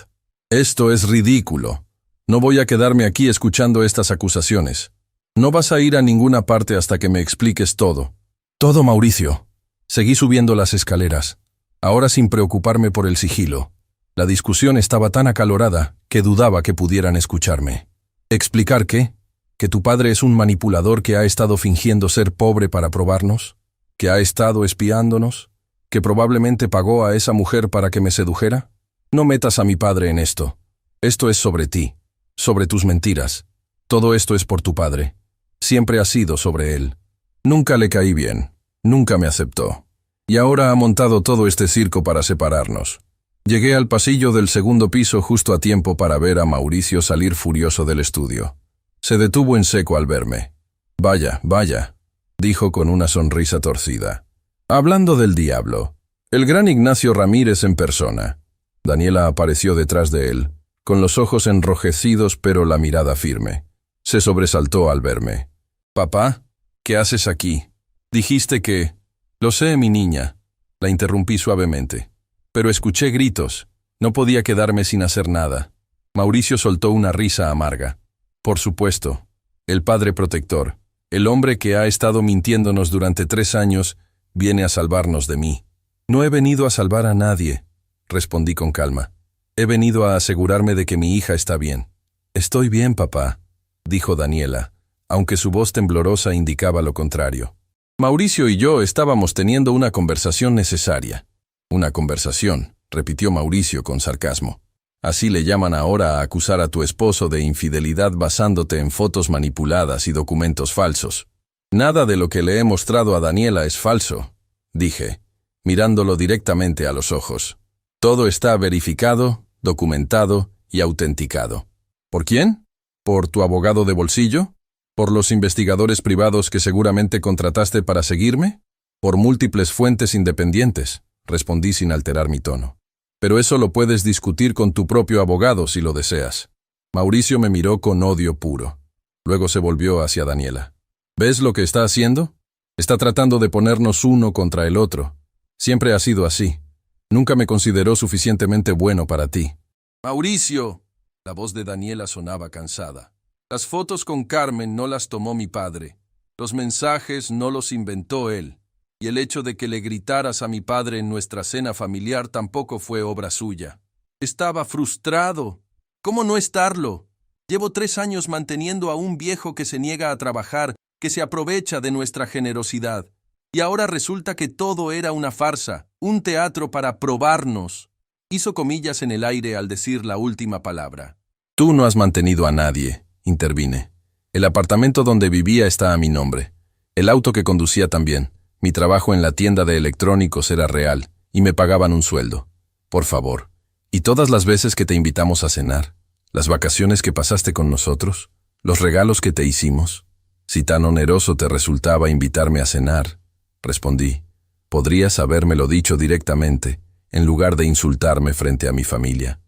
«Esto es ridículo. No voy a quedarme aquí escuchando estas acusaciones. No vas a ir a ninguna parte hasta que me expliques todo». «Todo, Mauricio». Seguí subiendo las escaleras, ahora sin preocuparme por el sigilo. La discusión estaba tan acalorada que dudaba que pudieran escucharme. ¿Explicar qué? ¿Que tu padre es un manipulador que ha estado fingiendo ser pobre para probarnos? ¿Que ha estado espiándonos? ¿Que probablemente pagó a esa mujer para que me sedujera? No metas a mi padre en esto. Esto es sobre ti, sobre tus mentiras. Todo esto es por tu padre. Siempre ha sido sobre él. Nunca le caí bien, nunca me aceptó. Y ahora ha montado todo este circo para separarnos». Llegué al pasillo del segundo piso justo a tiempo para ver a Mauricio salir furioso del estudio. Se detuvo en seco al verme. «Vaya, vaya», dijo con una sonrisa torcida. «Hablando del diablo, el gran Ignacio Ramírez en persona». Daniela apareció detrás de él, con los ojos enrojecidos pero la mirada firme. Se sobresaltó al verme. «Papá, ¿qué haces aquí? Dijiste que...» «Lo sé, mi niña», la interrumpí suavemente. Pero escuché gritos. No podía quedarme sin hacer nada. Mauricio soltó una risa amarga. «Por supuesto, el padre protector, el hombre que ha estado mintiéndonos durante 3 años, viene a salvarnos de mí». «No he venido a salvar a nadie», respondí con calma. «He venido a asegurarme de que mi hija está bien». «Estoy bien, papá», dijo Daniela, aunque su voz temblorosa indicaba lo contrario. Mauricio y yo estábamos teniendo una conversación necesaria. «Una conversación», repitió Mauricio con sarcasmo. «Así le llaman ahora a acusar a tu esposo de infidelidad basándote en fotos manipuladas y documentos falsos». «Nada de lo que le he mostrado a Daniela es falso», dije, mirándolo directamente a los ojos. «Todo está verificado, documentado y autenticado». «¿Por quién? ¿Por tu abogado de bolsillo? ¿Por los investigadores privados que seguramente contrataste para seguirme? ¿Por múltiples fuentes independientes?», respondí sin alterar mi tono. «Pero eso lo puedes discutir con tu propio abogado si lo deseas». Mauricio me miró con odio puro. Luego se volvió hacia Daniela. «¿Ves lo que está haciendo? Está tratando de ponernos uno contra el otro. Siempre ha sido así. Nunca me consideró suficientemente bueno para ti». «Mauricio», la voz de Daniela sonaba cansada. «Las fotos con Carmen no las tomó mi padre. Los mensajes no los inventó él. Y el hecho de que le gritaras a mi padre en nuestra cena familiar tampoco fue obra suya. Estaba frustrado. ¿Cómo no estarlo? Llevo 3 años manteniendo a un viejo que se niega a trabajar, que se aprovecha de nuestra generosidad. Y ahora resulta que todo era una farsa, un teatro para probarnos». Hizo comillas en el aire al decir la última palabra. «Tú no has mantenido a nadie», intervine. «El apartamento donde vivía está a mi nombre. El auto que conducía también. Mi trabajo en la tienda de electrónicos era real y me pagaban un sueldo. Por favor. ¿Y todas las veces que te invitamos a cenar? ¿Las vacaciones que pasaste con nosotros? ¿Los regalos que te hicimos? Si tan oneroso te resultaba invitarme a cenar», respondí, «podrías habérmelo dicho directamente, en lugar de insultarme frente a mi familia».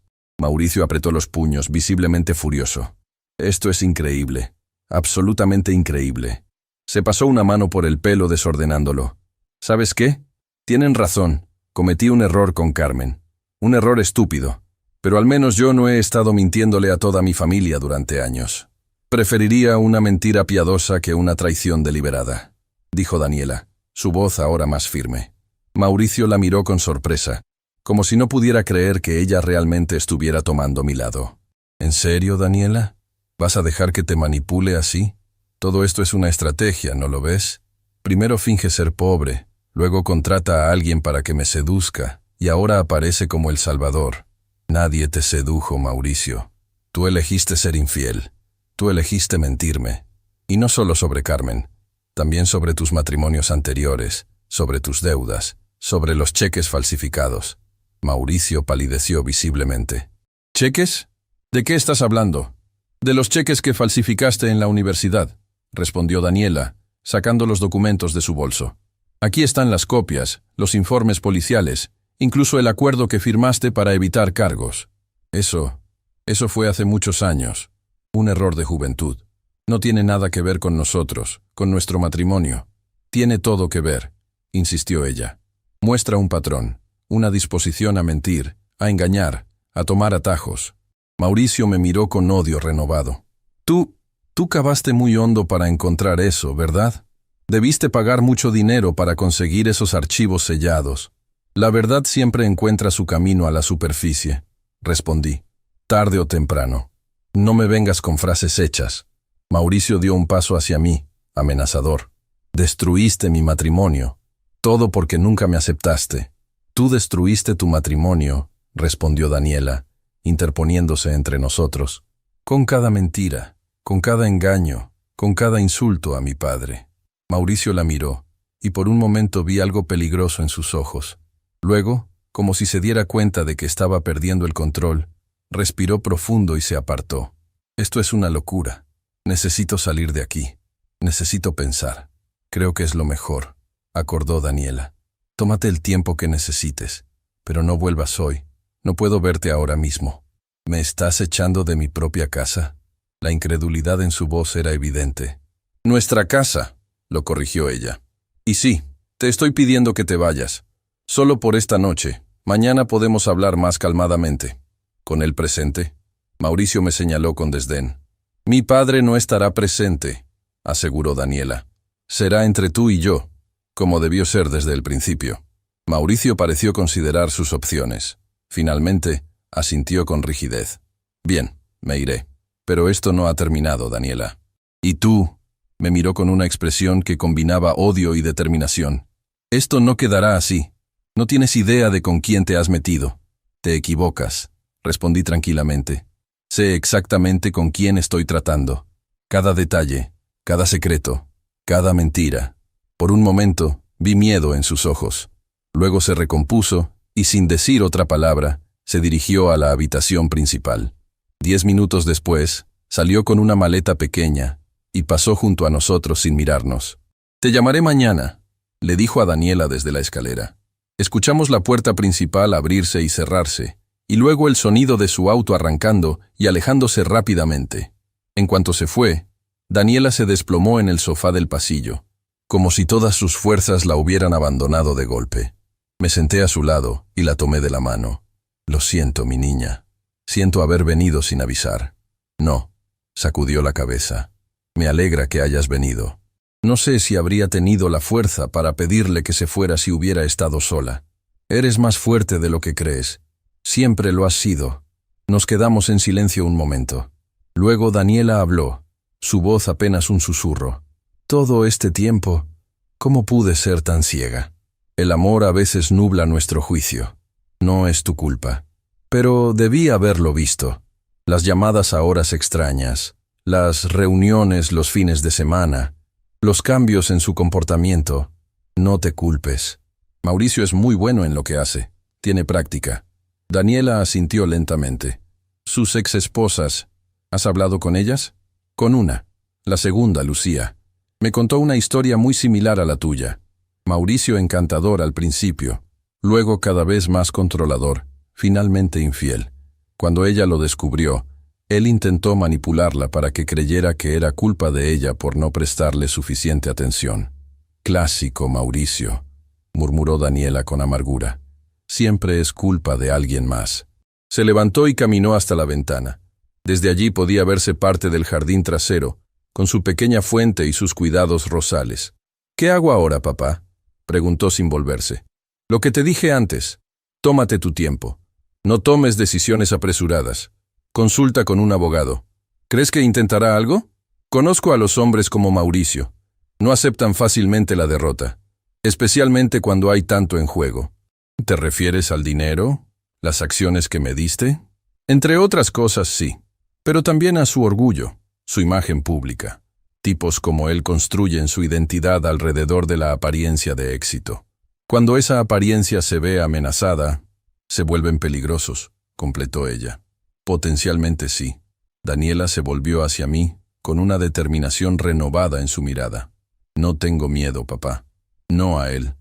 Mauricio apretó los puños, visiblemente furioso. Esto es increíble. Absolutamente increíble. Se pasó una mano por el pelo desordenándolo. ¿Sabes qué? Tienen razón. Cometí un error con Carmen. Un error estúpido. Pero al menos yo no he estado mintiéndole a toda mi familia durante años. Preferiría una mentira piadosa que una traición deliberada, dijo Daniela, su voz ahora más firme. Mauricio la miró con sorpresa, como si no pudiera creer que ella realmente estuviera tomando mi lado. ¿En serio, Daniela? ¿Vas a dejar que te manipule así? Todo esto es una estrategia, ¿no lo ves? Primero finge ser pobre, luego contrata a alguien para que me seduzca, y ahora aparece como el salvador. Nadie te sedujo, Mauricio. Tú elegiste ser infiel. Tú elegiste mentirme. Y no solo sobre Carmen, también sobre tus matrimonios anteriores, sobre tus deudas, sobre los cheques falsificados. Mauricio palideció visiblemente. ¿Cheques? ¿De qué estás hablando? De los cheques que falsificaste en la universidad, respondió Daniela, sacando los documentos de su bolso. Aquí están las copias, los informes policiales, incluso el acuerdo que firmaste para evitar cargos. Eso fue hace muchos años. Un error de juventud. No tiene nada que ver con nosotros, con nuestro matrimonio. Tiene todo que ver, insistió ella. Muestra un patrón, una disposición a mentir, a engañar, a tomar atajos. Mauricio me miró con odio renovado. Tú cavaste muy hondo para encontrar eso, ¿verdad? Debiste pagar mucho dinero para conseguir esos archivos sellados. La verdad siempre encuentra su camino a la superficie, respondí. Tarde o temprano. No me vengas con frases hechas. Mauricio dio un paso hacia mí, amenazador. Destruiste mi matrimonio. Todo porque nunca me aceptaste. Tú destruiste tu matrimonio, respondió Daniela, interponiéndose entre nosotros. Con cada mentira, con cada engaño, con cada insulto a mi padre. Mauricio la miró, y por un momento vi algo peligroso en sus ojos. Luego, como si se diera cuenta de que estaba perdiendo el control, respiró profundo y se apartó. Esto es una locura. Necesito salir de aquí. Necesito pensar. Creo que es lo mejor, acordó Daniela. Tómate el tiempo que necesites, pero no vuelvas hoy. No puedo verte ahora mismo. ¿Me estás echando de mi propia casa? La incredulidad en su voz era evidente. Nuestra casa, lo corrigió ella. Y sí, te estoy pidiendo que te vayas. Solo por esta noche. Mañana podemos hablar más calmadamente. ¿Con él presente? Mauricio me señaló con desdén. Mi padre no estará presente, aseguró Daniela. Será entre tú y yo, como debió ser desde el principio. Mauricio pareció considerar sus opciones. Finalmente, asintió con rigidez. Bien, me iré. Pero esto no ha terminado, Daniela. ¿Y tú? Me miró con una expresión que combinaba odio y determinación. Esto no quedará así. No tienes idea de con quién te has metido. Te equivocas. Respondí tranquilamente. Sé exactamente con quién estoy tratando. Cada detalle, cada secreto, cada mentira. Por un momento, vi miedo en sus ojos. Luego se recompuso y, sin decir otra palabra, se dirigió a la habitación principal. 10 minutos después, salió con una maleta pequeña y pasó junto a nosotros sin mirarnos. Te llamaré mañana, le dijo a Daniela desde la escalera. Escuchamos la puerta principal abrirse y cerrarse, y luego el sonido de su auto arrancando y alejándose rápidamente. En cuanto se fue, Daniela se desplomó en el sofá del pasillo, como si todas sus fuerzas la hubieran abandonado de golpe. Me senté a su lado y la tomé de la mano. Lo siento, mi niña. Siento haber venido sin avisar. No, sacudió la cabeza. Me alegra que hayas venido. No sé si habría tenido la fuerza para pedirle que se fuera si hubiera estado sola. Eres más fuerte de lo que crees. Siempre lo has sido. Nos quedamos en silencio un momento. Luego Daniela habló, su voz apenas un susurro. Todo este tiempo, ¿cómo pude ser tan ciega? El amor a veces nubla nuestro juicio. No es tu culpa. Pero debí haberlo visto. Las llamadas a horas extrañas, las reuniones los fines de semana, los cambios en su comportamiento. No te culpes. Mauricio es muy bueno en lo que hace. Tiene práctica. Daniela asintió lentamente. Sus ex-esposas, ¿has hablado con ellas? Con una. La segunda, Lucía. Me contó una historia muy similar a la tuya. Mauricio encantador al principio, luego cada vez más controlador, finalmente infiel. Cuando ella lo descubrió, él intentó manipularla para que creyera que era culpa de ella por no prestarle suficiente atención. Clásico, Mauricio, murmuró Daniela con amargura. Siempre es culpa de alguien más. Se levantó y caminó hasta la ventana. Desde allí podía verse parte del jardín trasero, con su pequeña fuente y sus cuidados rosales. «¿Qué hago ahora, papá?», preguntó sin volverse. «Lo que te dije antes. Tómate tu tiempo. No tomes decisiones apresuradas. Consulta con un abogado. ¿Crees que intentará algo? Conozco a los hombres como Mauricio. No aceptan fácilmente la derrota, especialmente cuando hay tanto en juego». «¿Te refieres al dinero? ¿Las acciones que me diste?» «Entre otras cosas, sí. Pero también a su orgullo, su imagen pública. Tipos como él construyen su identidad alrededor de la apariencia de éxito. Cuando esa apariencia se ve amenazada, se vuelven peligrosos», completó ella. «Potencialmente sí». Daniela se volvió hacia mí, con una determinación renovada en su mirada. «No tengo miedo, papá. No a él.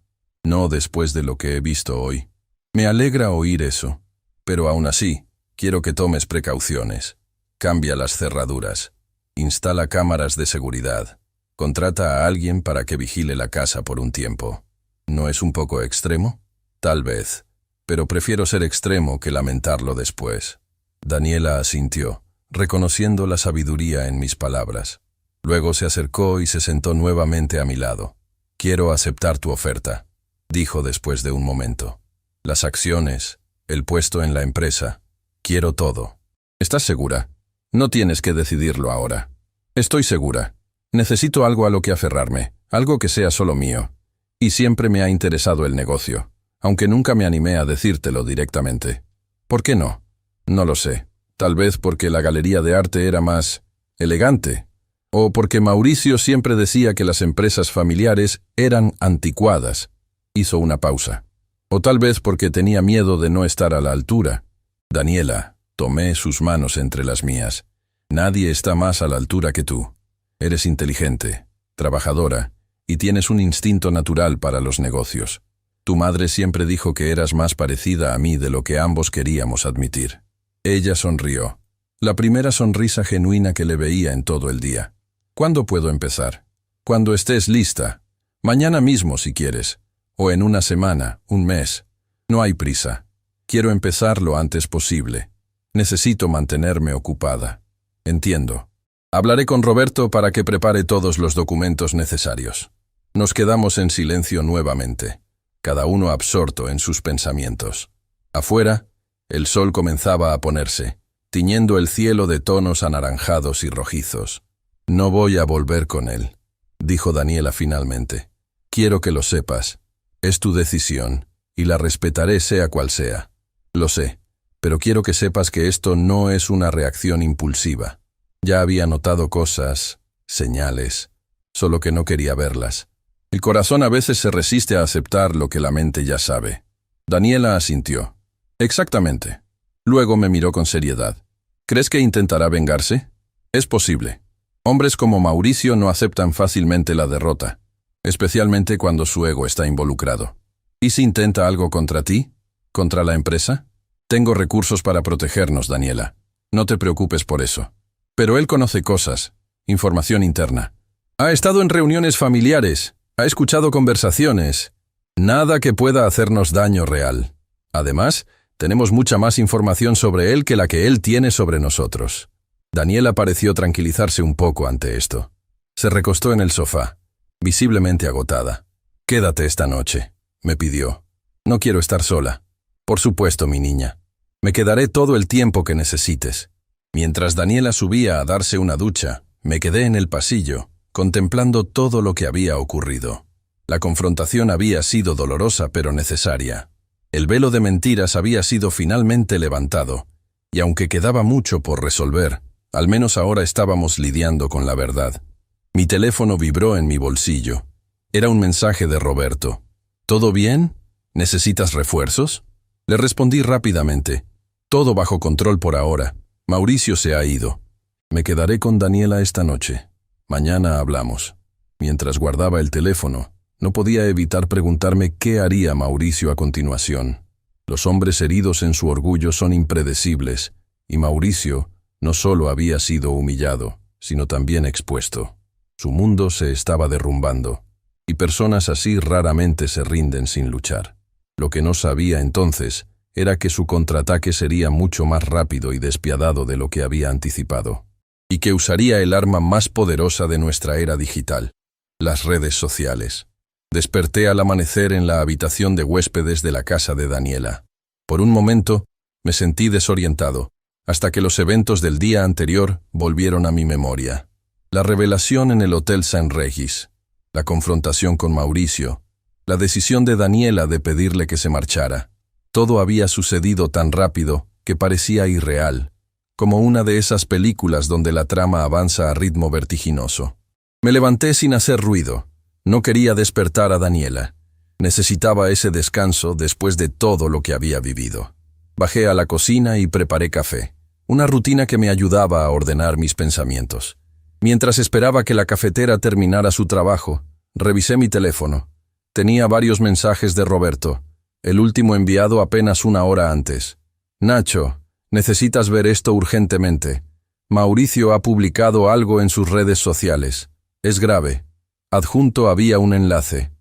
No después de lo que he visto hoy. Me alegra oír eso. Pero aún así, quiero que tomes precauciones. Cambia las cerraduras. Instala cámaras de seguridad. Contrata a alguien para que vigile la casa por un tiempo. ¿No es un poco extremo? Tal vez. Pero prefiero ser extremo que lamentarlo después». Daniela asintió, reconociendo la sabiduría en mis palabras. Luego se acercó y se sentó nuevamente a mi lado. «Quiero aceptar tu oferta», dijo después de un momento. «Las acciones, el puesto en la empresa, quiero todo». «¿Estás segura? No tienes que decidirlo ahora». «Estoy segura. Necesito algo a lo que aferrarme, algo que sea solo mío. Y siempre me ha interesado el negocio, aunque nunca me animé a decírtelo directamente». «¿Por qué no?» «No lo sé. Tal vez porque la galería de arte era más elegante. O porque Mauricio siempre decía que las empresas familiares eran anticuadas». Hizo una pausa. «O tal vez porque tenía miedo de no estar a la altura». «Daniela», tomé sus manos entre las mías. «Nadie está más a la altura que tú. Eres inteligente, trabajadora, y tienes un instinto natural para los negocios. Tu madre siempre dijo que eras más parecida a mí de lo que ambos queríamos admitir». Ella sonrió. La primera sonrisa genuina que le veía en todo el día. «¿Cuándo puedo empezar?» «Cuando estés lista. Mañana mismo si quieres. O en una semana, un mes. No hay prisa. Quiero empezar lo antes posible. Necesito mantenerme ocupada». «Entiendo. Hablaré con Roberto para que prepare todos los documentos necesarios». Nos quedamos en silencio nuevamente, cada uno absorto en sus pensamientos. Afuera, el sol comenzaba a ponerse, tiñendo el cielo de tonos anaranjados y rojizos. «No voy a volver con él», dijo Daniela finalmente. «Quiero que lo sepas. Es tu decisión, y la respetaré sea cual sea. Lo sé, pero quiero que sepas que esto no es una reacción impulsiva. Ya había notado cosas, señales, solo que no quería verlas. El corazón a veces se resiste a aceptar lo que la mente ya sabe». Daniela asintió. «Exactamente». Luego me miró con seriedad. «¿Crees que intentará vengarse?» «Es posible. Hombres como Mauricio no aceptan fácilmente la derrota, especialmente cuando su ego está involucrado». «¿Y si intenta algo contra ti? ¿Contra la empresa?» «Tengo recursos para protegernos, Daniela. No te preocupes por eso. Pero él conoce cosas, información interna. Ha estado en reuniones familiares, ha escuchado conversaciones. Nada que pueda hacernos daño real. Además, tenemos mucha más información sobre él que la que él tiene sobre nosotros». Daniela pareció tranquilizarse un poco ante esto. Se recostó en el sofá, visiblemente agotada. «Quédate esta noche», me pidió. «No quiero estar sola». «Por supuesto, mi niña. Me quedaré todo el tiempo que necesites». Mientras Daniela subía a darse una ducha, me quedé en el pasillo, contemplando todo lo que había ocurrido. La confrontación había sido dolorosa pero necesaria. El velo de mentiras había sido finalmente levantado, y aunque quedaba mucho por resolver, al menos ahora estábamos lidiando con la verdad. Mi teléfono vibró en mi bolsillo. Era un mensaje de Roberto. «¿Todo bien? ¿Necesitas refuerzos?» Le respondí rápidamente. «Todo bajo control por ahora. Mauricio se ha ido. Me quedaré con Daniela esta noche. Mañana hablamos». Mientras guardaba el teléfono, no podía evitar preguntarme qué haría Mauricio a continuación. Los hombres heridos en su orgullo son impredecibles, Y Mauricio no solo había sido humillado, sino también expuesto. Su mundo se estaba derrumbando, y personas así raramente se rinden sin luchar. Lo que no sabía entonces era que su contraataque sería mucho más rápido y despiadado de lo que había anticipado, y que usaría el arma más poderosa de nuestra era digital, las redes sociales. Desperté al amanecer en la habitación de huéspedes de la casa de Daniela. Por un momento me sentí desorientado, hasta que los eventos del día anterior volvieron a mi memoria. La revelación en el Hotel Saint Regis, la confrontación con Mauricio, la decisión de Daniela de pedirle que se marchara. Todo había sucedido tan rápido que parecía irreal, como una de esas películas donde la trama avanza a ritmo vertiginoso. Me levanté sin hacer ruido. No quería despertar a Daniela. Necesitaba ese descanso después de todo lo que había vivido. Bajé a la cocina y preparé café, una rutina que me ayudaba a ordenar mis pensamientos. Mientras esperaba que la cafetera terminara su trabajo, revisé mi teléfono. Tenía varios mensajes de Roberto, el último enviado apenas una hora antes. Nacho, necesitas ver esto urgentemente. Mauricio ha publicado algo en sus redes sociales. Es grave. Adjunto había un enlace.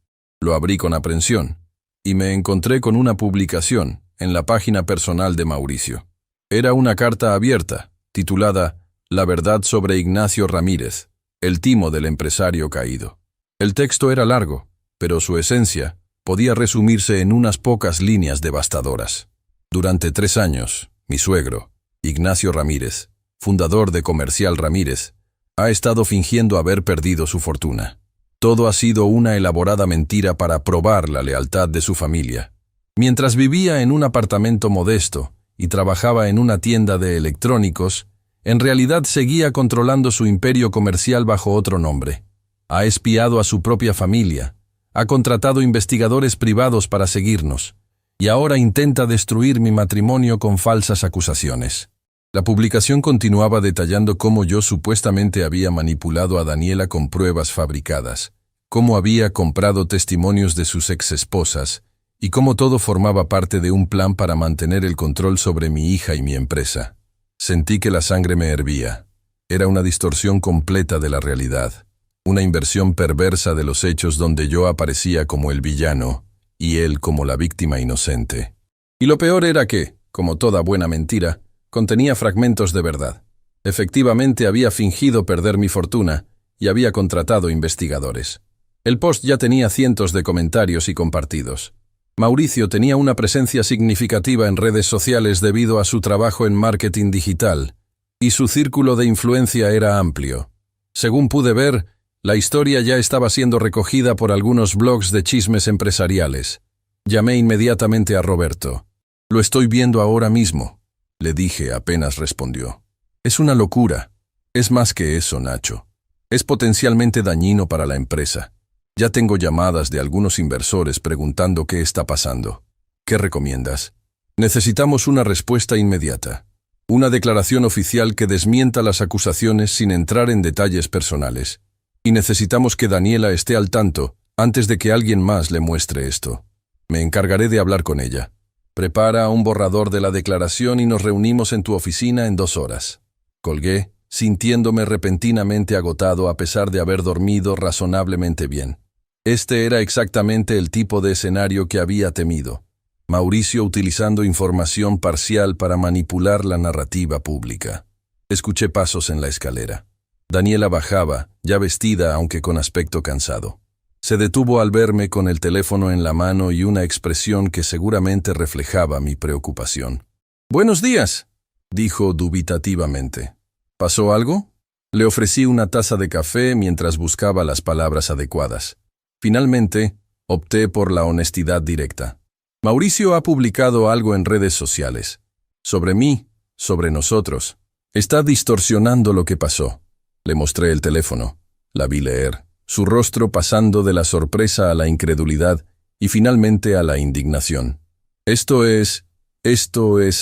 Lo abrí con aprensión, y me encontré con una publicación en la página personal de Mauricio. Era una carta abierta, titulada La verdad sobre Ignacio Ramírez, el timo del empresario caído. El texto era largo, pero su esencia podía resumirse en unas pocas líneas devastadoras. Durante 3 años, mi suegro, Ignacio Ramírez, fundador de Comercial Ramírez, ha estado fingiendo haber perdido su fortuna. Todo ha sido una elaborada mentira para probar la lealtad de su familia. Mientras vivía en un apartamento modesto y trabajaba en una tienda de electrónicos, en realidad seguía controlando su imperio comercial bajo otro nombre. Ha espiado a su propia familia, ha contratado investigadores privados para seguirnos, y ahora intenta destruir mi matrimonio con falsas acusaciones. La publicación continuaba detallando cómo yo supuestamente había manipulado a Daniela con pruebas fabricadas, cómo había comprado testimonios de sus exesposas, y cómo todo formaba parte de un plan para mantener el control sobre mi hija y mi empresa. Sentí que la sangre me hervía. Era una distorsión completa de la realidad, una inversión perversa de los hechos donde yo aparecía como el villano y él como la víctima inocente. Y lo peor era que, como toda buena mentira, contenía fragmentos de verdad. Efectivamente había fingido perder mi fortuna y había contratado investigadores. El post ya tenía cientos de comentarios y compartidos. Mauricio tenía una presencia significativa en redes sociales debido a su trabajo en marketing digital, y su círculo de influencia era amplio. Según pude ver, la historia ya estaba siendo recogida por algunos blogs de chismes empresariales. Llamé inmediatamente a Roberto. «Lo estoy viendo ahora mismo», le dije apenas respondió. «Es una locura. Es más que eso, Nacho. Es potencialmente dañino para la empresa. Ya tengo llamadas de algunos inversores preguntando qué está pasando. ¿Qué recomiendas? Necesitamos una respuesta inmediata. Una declaración oficial que desmienta las acusaciones sin entrar en detalles personales. Y necesitamos que Daniela esté al tanto antes de que alguien más le muestre esto. Me encargaré de hablar con ella. Prepara un borrador de la declaración y nos reunimos en tu oficina en 2 horas». Colgué, sintiéndome repentinamente agotado a pesar de haber dormido razonablemente bien. Este era exactamente el tipo de escenario que había temido. Mauricio utilizando información parcial para manipular la narrativa pública. Escuché pasos en la escalera. Daniela bajaba, ya vestida aunque con aspecto cansado. Se detuvo al verme con el teléfono en la mano y una expresión que seguramente reflejaba mi preocupación. «Buenos días», dijo dubitativamente. «¿Pasó algo?» Le ofrecí una taza de café mientras buscaba las palabras adecuadas. Finalmente, opté por la honestidad directa. Mauricio ha publicado algo en redes sociales. Sobre mí, sobre nosotros. Está distorsionando lo que pasó. Le mostré el teléfono. La vi leer, su rostro pasando de la sorpresa a la incredulidad y finalmente a la indignación. Esto es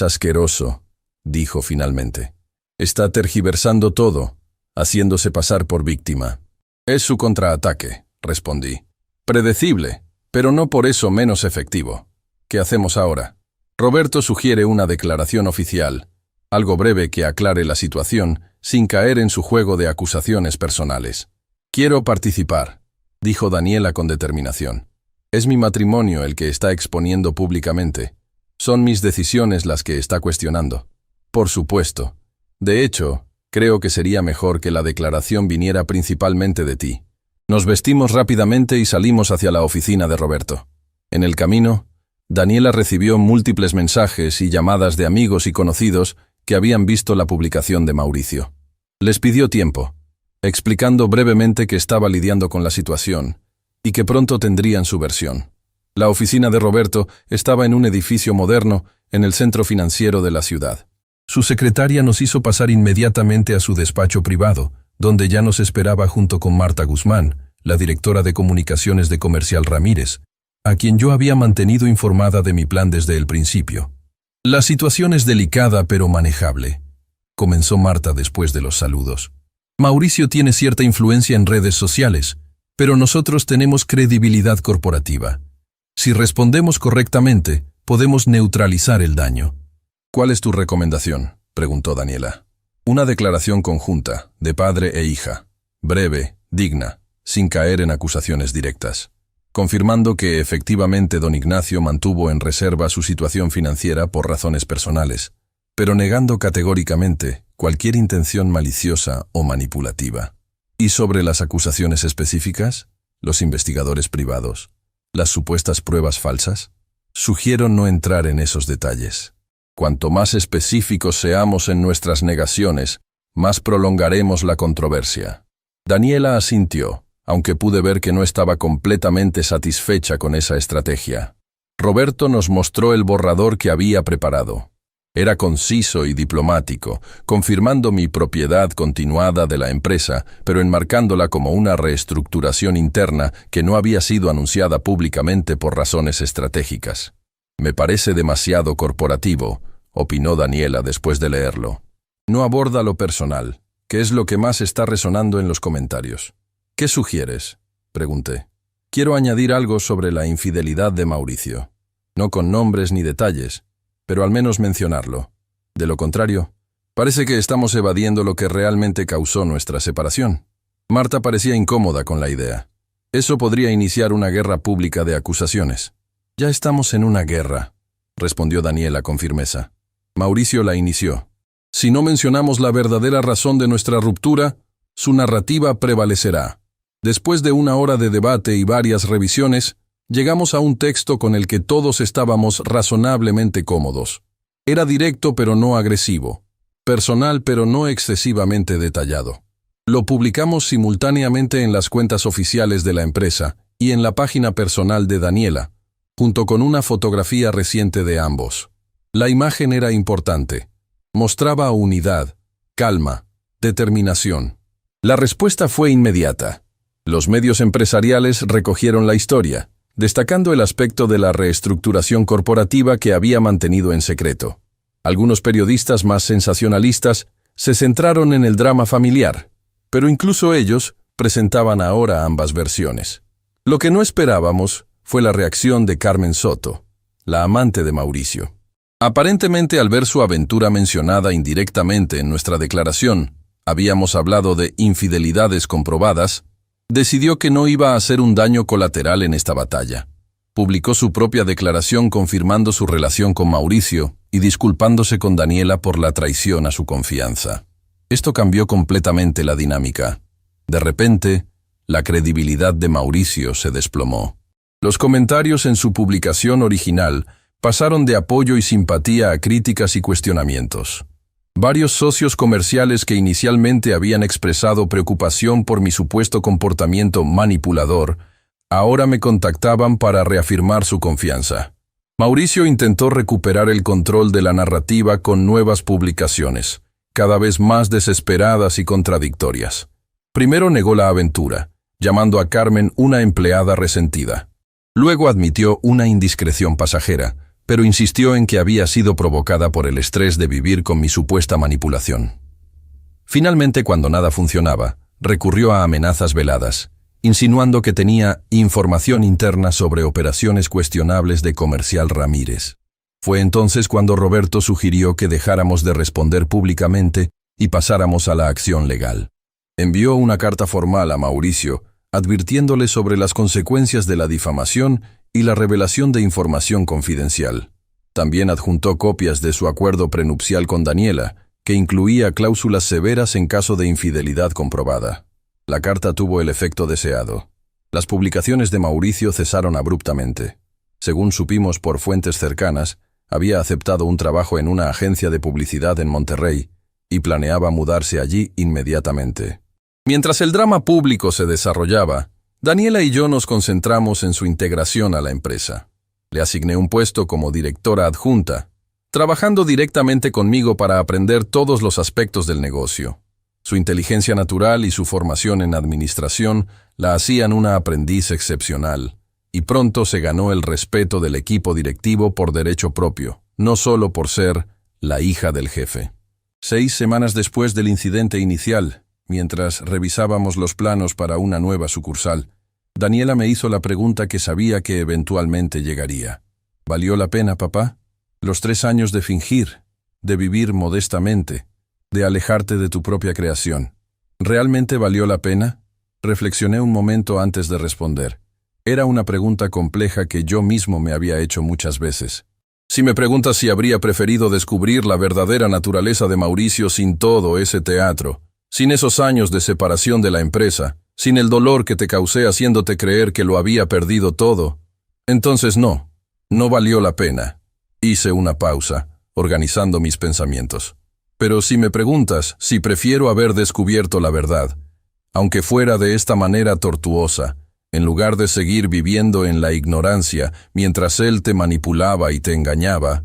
asqueroso», dijo finalmente. «Está tergiversando todo, haciéndose pasar por víctima». «Es su contraataque», respondí. «Predecible, pero no por eso menos efectivo. ¿Qué hacemos ahora?» Roberto sugiere una declaración oficial. Algo breve que aclare la situación, sin caer en su juego de acusaciones personales. Quiero participar, dijo Daniela con determinación. Es mi matrimonio el que está exponiendo públicamente. Son mis decisiones las que está cuestionando. Por supuesto. De hecho, creo que sería mejor que la declaración viniera principalmente de ti. Nos vestimos rápidamente y salimos hacia la oficina de Roberto. En el camino, Daniela recibió múltiples mensajes y llamadas de amigos y conocidos que habían visto la publicación de Mauricio. Les pidió tiempo, explicando brevemente que estaba lidiando con la situación y que pronto tendrían su versión. La oficina de Roberto estaba en un edificio moderno en el centro financiero de la ciudad. Su secretaria nos hizo pasar inmediatamente a su despacho privado, donde ya nos esperaba junto con Marta Guzmán, la directora de comunicaciones de Comercial Ramírez, a quien yo había mantenido informada de mi plan desde el principio. La situación es delicada pero manejable, comenzó Marta después de los saludos. Mauricio tiene cierta influencia en redes sociales, pero nosotros tenemos credibilidad corporativa. Si respondemos correctamente, podemos neutralizar el daño. ¿Cuál es tu recomendación?, preguntó Daniela. Una declaración conjunta, de padre e hija, breve, digna, sin caer en acusaciones directas, confirmando que efectivamente don Ignacio mantuvo en reserva su situación financiera por razones personales, pero negando categóricamente cualquier intención maliciosa o manipulativa. ¿Y sobre las acusaciones específicas? ¿Los investigadores privados? ¿Las supuestas pruebas falsas? Sugiero no entrar en esos detalles. Cuanto más específicos seamos en nuestras negaciones, más prolongaremos la controversia. Daniela asintió, aunque pude ver que no estaba completamente satisfecha con esa estrategia. Roberto nos mostró el borrador que había preparado. Era conciso y diplomático, confirmando mi propiedad continuada de la empresa, pero enmarcándola como una reestructuración interna que no había sido anunciada públicamente por razones estratégicas. Me parece demasiado corporativo, opinó Daniela después de leerlo. No aborda lo personal, que es lo que más está resonando en los comentarios. ¿Qué sugieres?, pregunté. Quiero añadir algo sobre la infidelidad de Mauricio. No con nombres ni detalles, pero al menos mencionarlo. De lo contrario, parece que estamos evadiendo lo que realmente causó nuestra separación. Marta parecía incómoda con la idea. Eso podría iniciar una guerra pública de acusaciones. Ya estamos en una guerra, respondió Daniela con firmeza. Mauricio la inició. Si no mencionamos la verdadera razón de nuestra ruptura, su narrativa prevalecerá. Después de una hora de debate y varias revisiones, llegamos a un texto con el que todos estábamos razonablemente cómodos. Era directo pero no agresivo, personal pero no excesivamente detallado. Lo publicamos simultáneamente en las cuentas oficiales de la empresa y en la página personal de Daniela, junto con una fotografía reciente de ambos. La imagen era importante. Mostraba unidad, calma, determinación. La respuesta fue inmediata. Los medios empresariales recogieron la historia, destacando el aspecto de la reestructuración corporativa que había mantenido en secreto. Algunos periodistas más sensacionalistas se centraron en el drama familiar, pero incluso ellos presentaban ahora ambas versiones. Lo que no esperábamos fue la reacción de Carmen Soto, la amante de Mauricio. Aparentemente, al ver su aventura mencionada indirectamente en nuestra declaración, habíamos hablado de infidelidades comprobadas, decidió que no iba a hacer un daño colateral en esta batalla. Publicó su propia declaración confirmando su relación con Mauricio y disculpándose con Daniela por la traición a su confianza. Esto cambió completamente la dinámica. De repente, la credibilidad de Mauricio se desplomó. Los comentarios en su publicación original pasaron de apoyo y simpatía a críticas y cuestionamientos. Varios socios comerciales que inicialmente habían expresado preocupación por mi supuesto comportamiento manipulador, ahora me contactaban para reafirmar su confianza. Mauricio intentó recuperar el control de la narrativa con nuevas publicaciones, cada vez más desesperadas y contradictorias. Primero negó la aventura, llamando a Carmen una empleada resentida. Luego admitió una indiscreción pasajera, pero insistió en que había sido provocada por el estrés de vivir con mi supuesta manipulación. Finalmente, cuando nada funcionaba, recurrió a amenazas veladas, insinuando que tenía información interna sobre operaciones cuestionables de Comercial Ramírez. Fue entonces cuando Roberto sugirió que dejáramos de responder públicamente y pasáramos a la acción legal. Envió una carta formal a Mauricio, advirtiéndole sobre las consecuencias de la difamación y la revelación de información confidencial. También adjuntó copias de su acuerdo prenupcial con Daniela, que incluía cláusulas severas en caso de infidelidad comprobada. La carta tuvo el efecto deseado. Las publicaciones de Mauricio cesaron abruptamente. Según supimos por fuentes cercanas, había aceptado un trabajo en una agencia de publicidad en Monterrey y planeaba mudarse allí inmediatamente. Mientras el drama público se desarrollaba, Daniela y yo nos concentramos en su integración a la empresa. Le asigné un puesto como directora adjunta, trabajando directamente conmigo para aprender todos los aspectos del negocio. Su inteligencia natural y su formación en administración la hacían una aprendiz excepcional, y pronto se ganó el respeto del equipo directivo por derecho propio, no solo por ser la hija del jefe. 6 semanas después del incidente inicial, mientras revisábamos los planos para una nueva sucursal, Daniela me hizo la pregunta que sabía que eventualmente llegaría. ¿Valió la pena, papá? Los 3 años de fingir, de vivir modestamente, de alejarte de tu propia creación. ¿Realmente valió la pena? Reflexioné un momento antes de responder. Era una pregunta compleja que yo mismo me había hecho muchas veces. Si me preguntas si habría preferido descubrir la verdadera naturaleza de Mauricio sin todo ese teatro, sin esos años de separación de la empresa, sin el dolor que te causé haciéndote creer que lo había perdido todo, entonces no valió la pena. Hice una pausa, organizando mis pensamientos. Pero si me preguntas si prefiero haber descubierto la verdad, aunque fuera de esta manera tortuosa, en lugar de seguir viviendo en la ignorancia mientras él te manipulaba y te engañaba,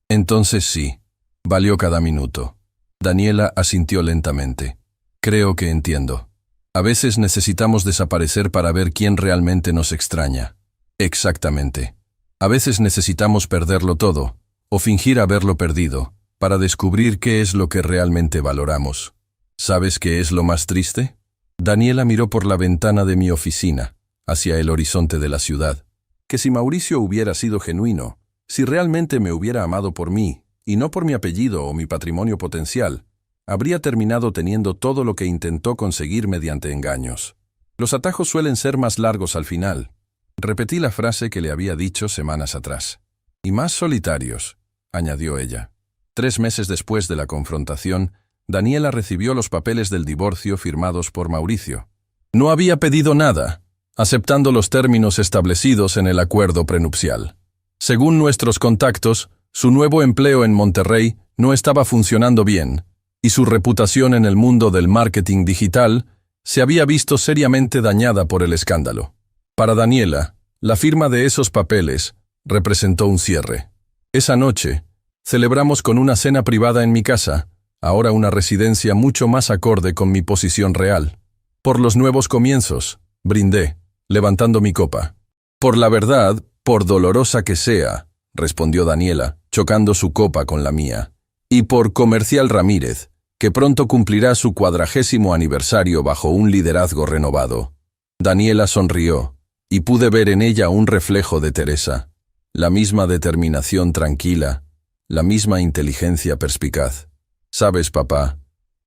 entonces sí, valió cada minuto. Daniela asintió lentamente. Creo que entiendo. A veces necesitamos desaparecer para ver quién realmente nos extraña. Exactamente. A veces necesitamos perderlo todo, o fingir haberlo perdido, para descubrir qué es lo que realmente valoramos. ¿Sabes qué es lo más triste? Daniela miró por la ventana de mi oficina, hacia el horizonte de la ciudad. Que si Mauricio hubiera sido genuino, si realmente me hubiera amado por mí, y no por mi apellido o mi patrimonio potencial, habría terminado teniendo todo lo que intentó conseguir mediante engaños. Los atajos suelen ser más largos al final. Repetí la frase que le había dicho semanas atrás. Y más solitarios, añadió ella. 3 meses después de la confrontación, Daniela recibió los papeles del divorcio firmados por Mauricio. No había pedido nada, aceptando los términos establecidos en el acuerdo prenupcial. Según nuestros contactos, su nuevo empleo en Monterrey no estaba funcionando bien, y su reputación en el mundo del marketing digital se había visto seriamente dañada por el escándalo. Para Daniela, la firma de esos papeles representó un cierre. Esa noche, celebramos con una cena privada en mi casa, ahora una residencia mucho más acorde con mi posición real. Por los nuevos comienzos, brindé, levantando mi copa. Por la verdad, por dolorosa que sea, respondió Daniela, chocando su copa con la mía. Y por Comercial Ramírez, que pronto cumplirá su 40º aniversario bajo un liderazgo renovado. Daniela sonrió, y pude ver en ella un reflejo de Teresa, la misma determinación tranquila, la misma inteligencia perspicaz. Sabes, papá,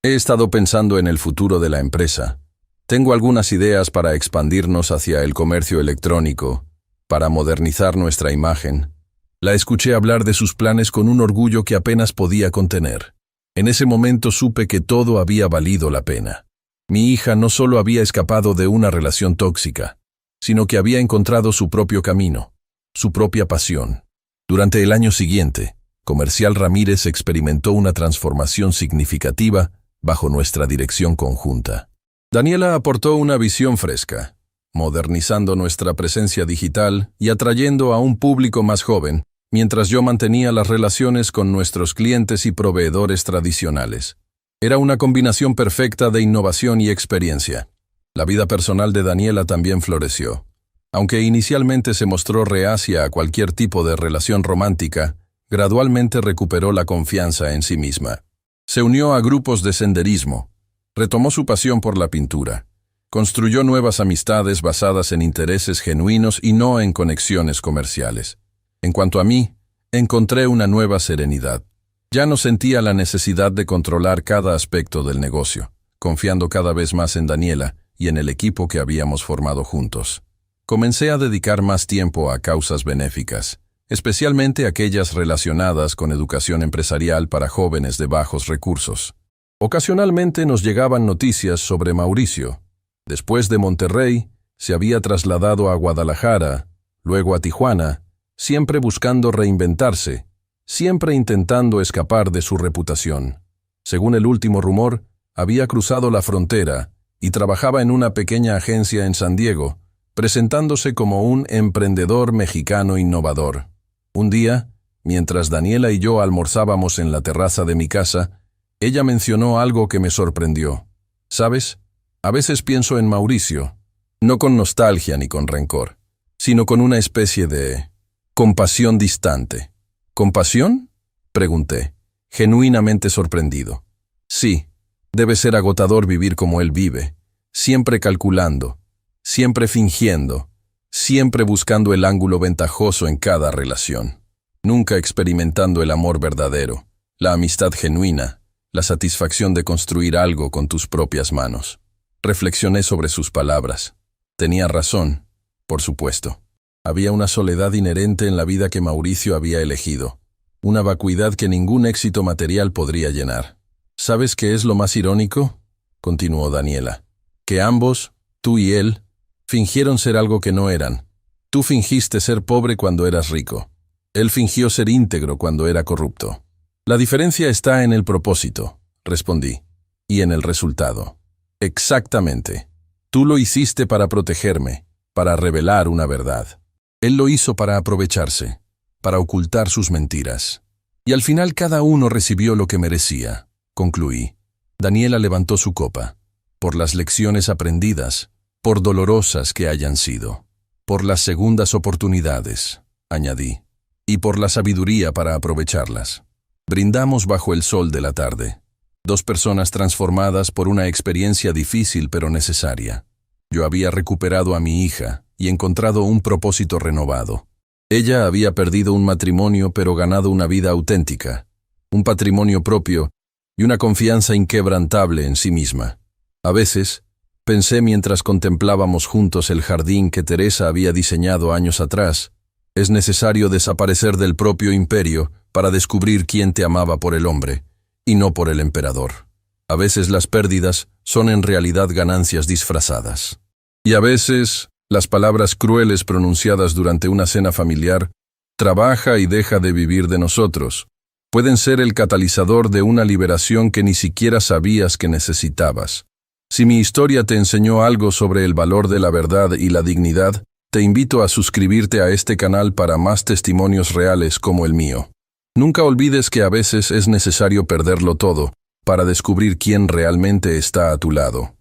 he estado pensando en el futuro de la empresa. Tengo algunas ideas para expandirnos hacia el comercio electrónico, para modernizar nuestra imagen. La escuché hablar de sus planes con un orgullo que apenas podía contener. En ese momento supe que todo había valido la pena. Mi hija no solo había escapado de una relación tóxica, sino que había encontrado su propio camino, su propia pasión. Durante el año siguiente, Comercial Ramírez experimentó una transformación significativa bajo nuestra dirección conjunta. Daniela aportó una visión fresca, modernizando nuestra presencia digital y atrayendo a un público más joven, mientras yo mantenía las relaciones con nuestros clientes y proveedores tradicionales. Era una combinación perfecta de innovación y experiencia. La vida personal de Daniela también floreció. Aunque inicialmente se mostró reacia a cualquier tipo de relación romántica, gradualmente recuperó la confianza en sí misma. Se unió a grupos de senderismo, retomó su pasión por la pintura, construyó nuevas amistades basadas en intereses genuinos y no en conexiones comerciales. En cuanto a mí, Encontré una nueva serenidad. Ya no sentía la necesidad de controlar cada aspecto del negocio, confiando cada vez más en Daniela y en el equipo que habíamos formado juntos. Comencé a dedicar más tiempo a causas benéficas, especialmente aquellas relacionadas con educación empresarial para jóvenes de bajos recursos. Ocasionalmente nos llegaban noticias sobre Mauricio. Después de Monterrey, se había trasladado a Guadalajara, luego a Tijuana, siempre buscando reinventarse, siempre intentando escapar de su reputación. Según el último rumor, había cruzado la frontera y trabajaba en una pequeña agencia en San Diego, presentándose como un emprendedor mexicano innovador. Un día, mientras Daniela y yo almorzábamos en la terraza de mi casa, ella mencionó algo que me sorprendió. ¿Sabes? A veces pienso en Mauricio, no con nostalgia ni con rencor, sino con una especie de compasión distante. ¿Compasión?, pregunté, genuinamente sorprendido. Sí, debe ser agotador vivir como él vive, siempre calculando, siempre fingiendo, siempre buscando el ángulo ventajoso en cada relación, nunca experimentando el amor verdadero, la amistad genuina, la satisfacción de construir algo con tus propias manos. Reflexioné sobre sus palabras. Tenía razón, por supuesto. Había una soledad inherente en la vida que Mauricio había elegido, una vacuidad que ningún éxito material podría llenar. ¿Sabes qué es lo más irónico?, continuó Daniela. Que ambos, tú y él, fingieron ser algo que no eran. Tú fingiste ser pobre cuando eras rico. Él fingió ser íntegro cuando era corrupto. La diferencia está en el propósito, respondí, y en el resultado. Exactamente. Tú lo hiciste para protegerme, para revelar una verdad. Él lo hizo para aprovecharse, para ocultar sus mentiras. Y al final cada uno recibió lo que merecía, concluí. Daniela levantó su copa. Por las lecciones aprendidas, por dolorosas que hayan sido. Por las segundas oportunidades, añadí. Y por la sabiduría para aprovecharlas. Brindamos bajo el sol de la tarde. Dos personas transformadas por una experiencia difícil pero necesaria. Yo había recuperado a mi hija y encontrado un propósito renovado. Ella había perdido un matrimonio pero ganado una vida auténtica, un patrimonio propio y una confianza inquebrantable en sí misma. A veces, pensé mientras contemplábamos juntos el jardín que Teresa había diseñado años atrás, es necesario desaparecer del propio imperio para descubrir quién te amaba por el hombre, y no por el emperador. A veces las pérdidas son en realidad ganancias disfrazadas. Y a veces, las palabras crueles pronunciadas durante una cena familiar, trabaja y deja de vivir de nosotros, pueden ser el catalizador de una liberación que ni siquiera sabías que necesitabas. Si mi historia te enseñó algo sobre el valor de la verdad y la dignidad, te invito a suscribirte a este canal para más testimonios reales como el mío. Nunca olvides que a veces es necesario perderlo todo para descubrir quién realmente está a tu lado.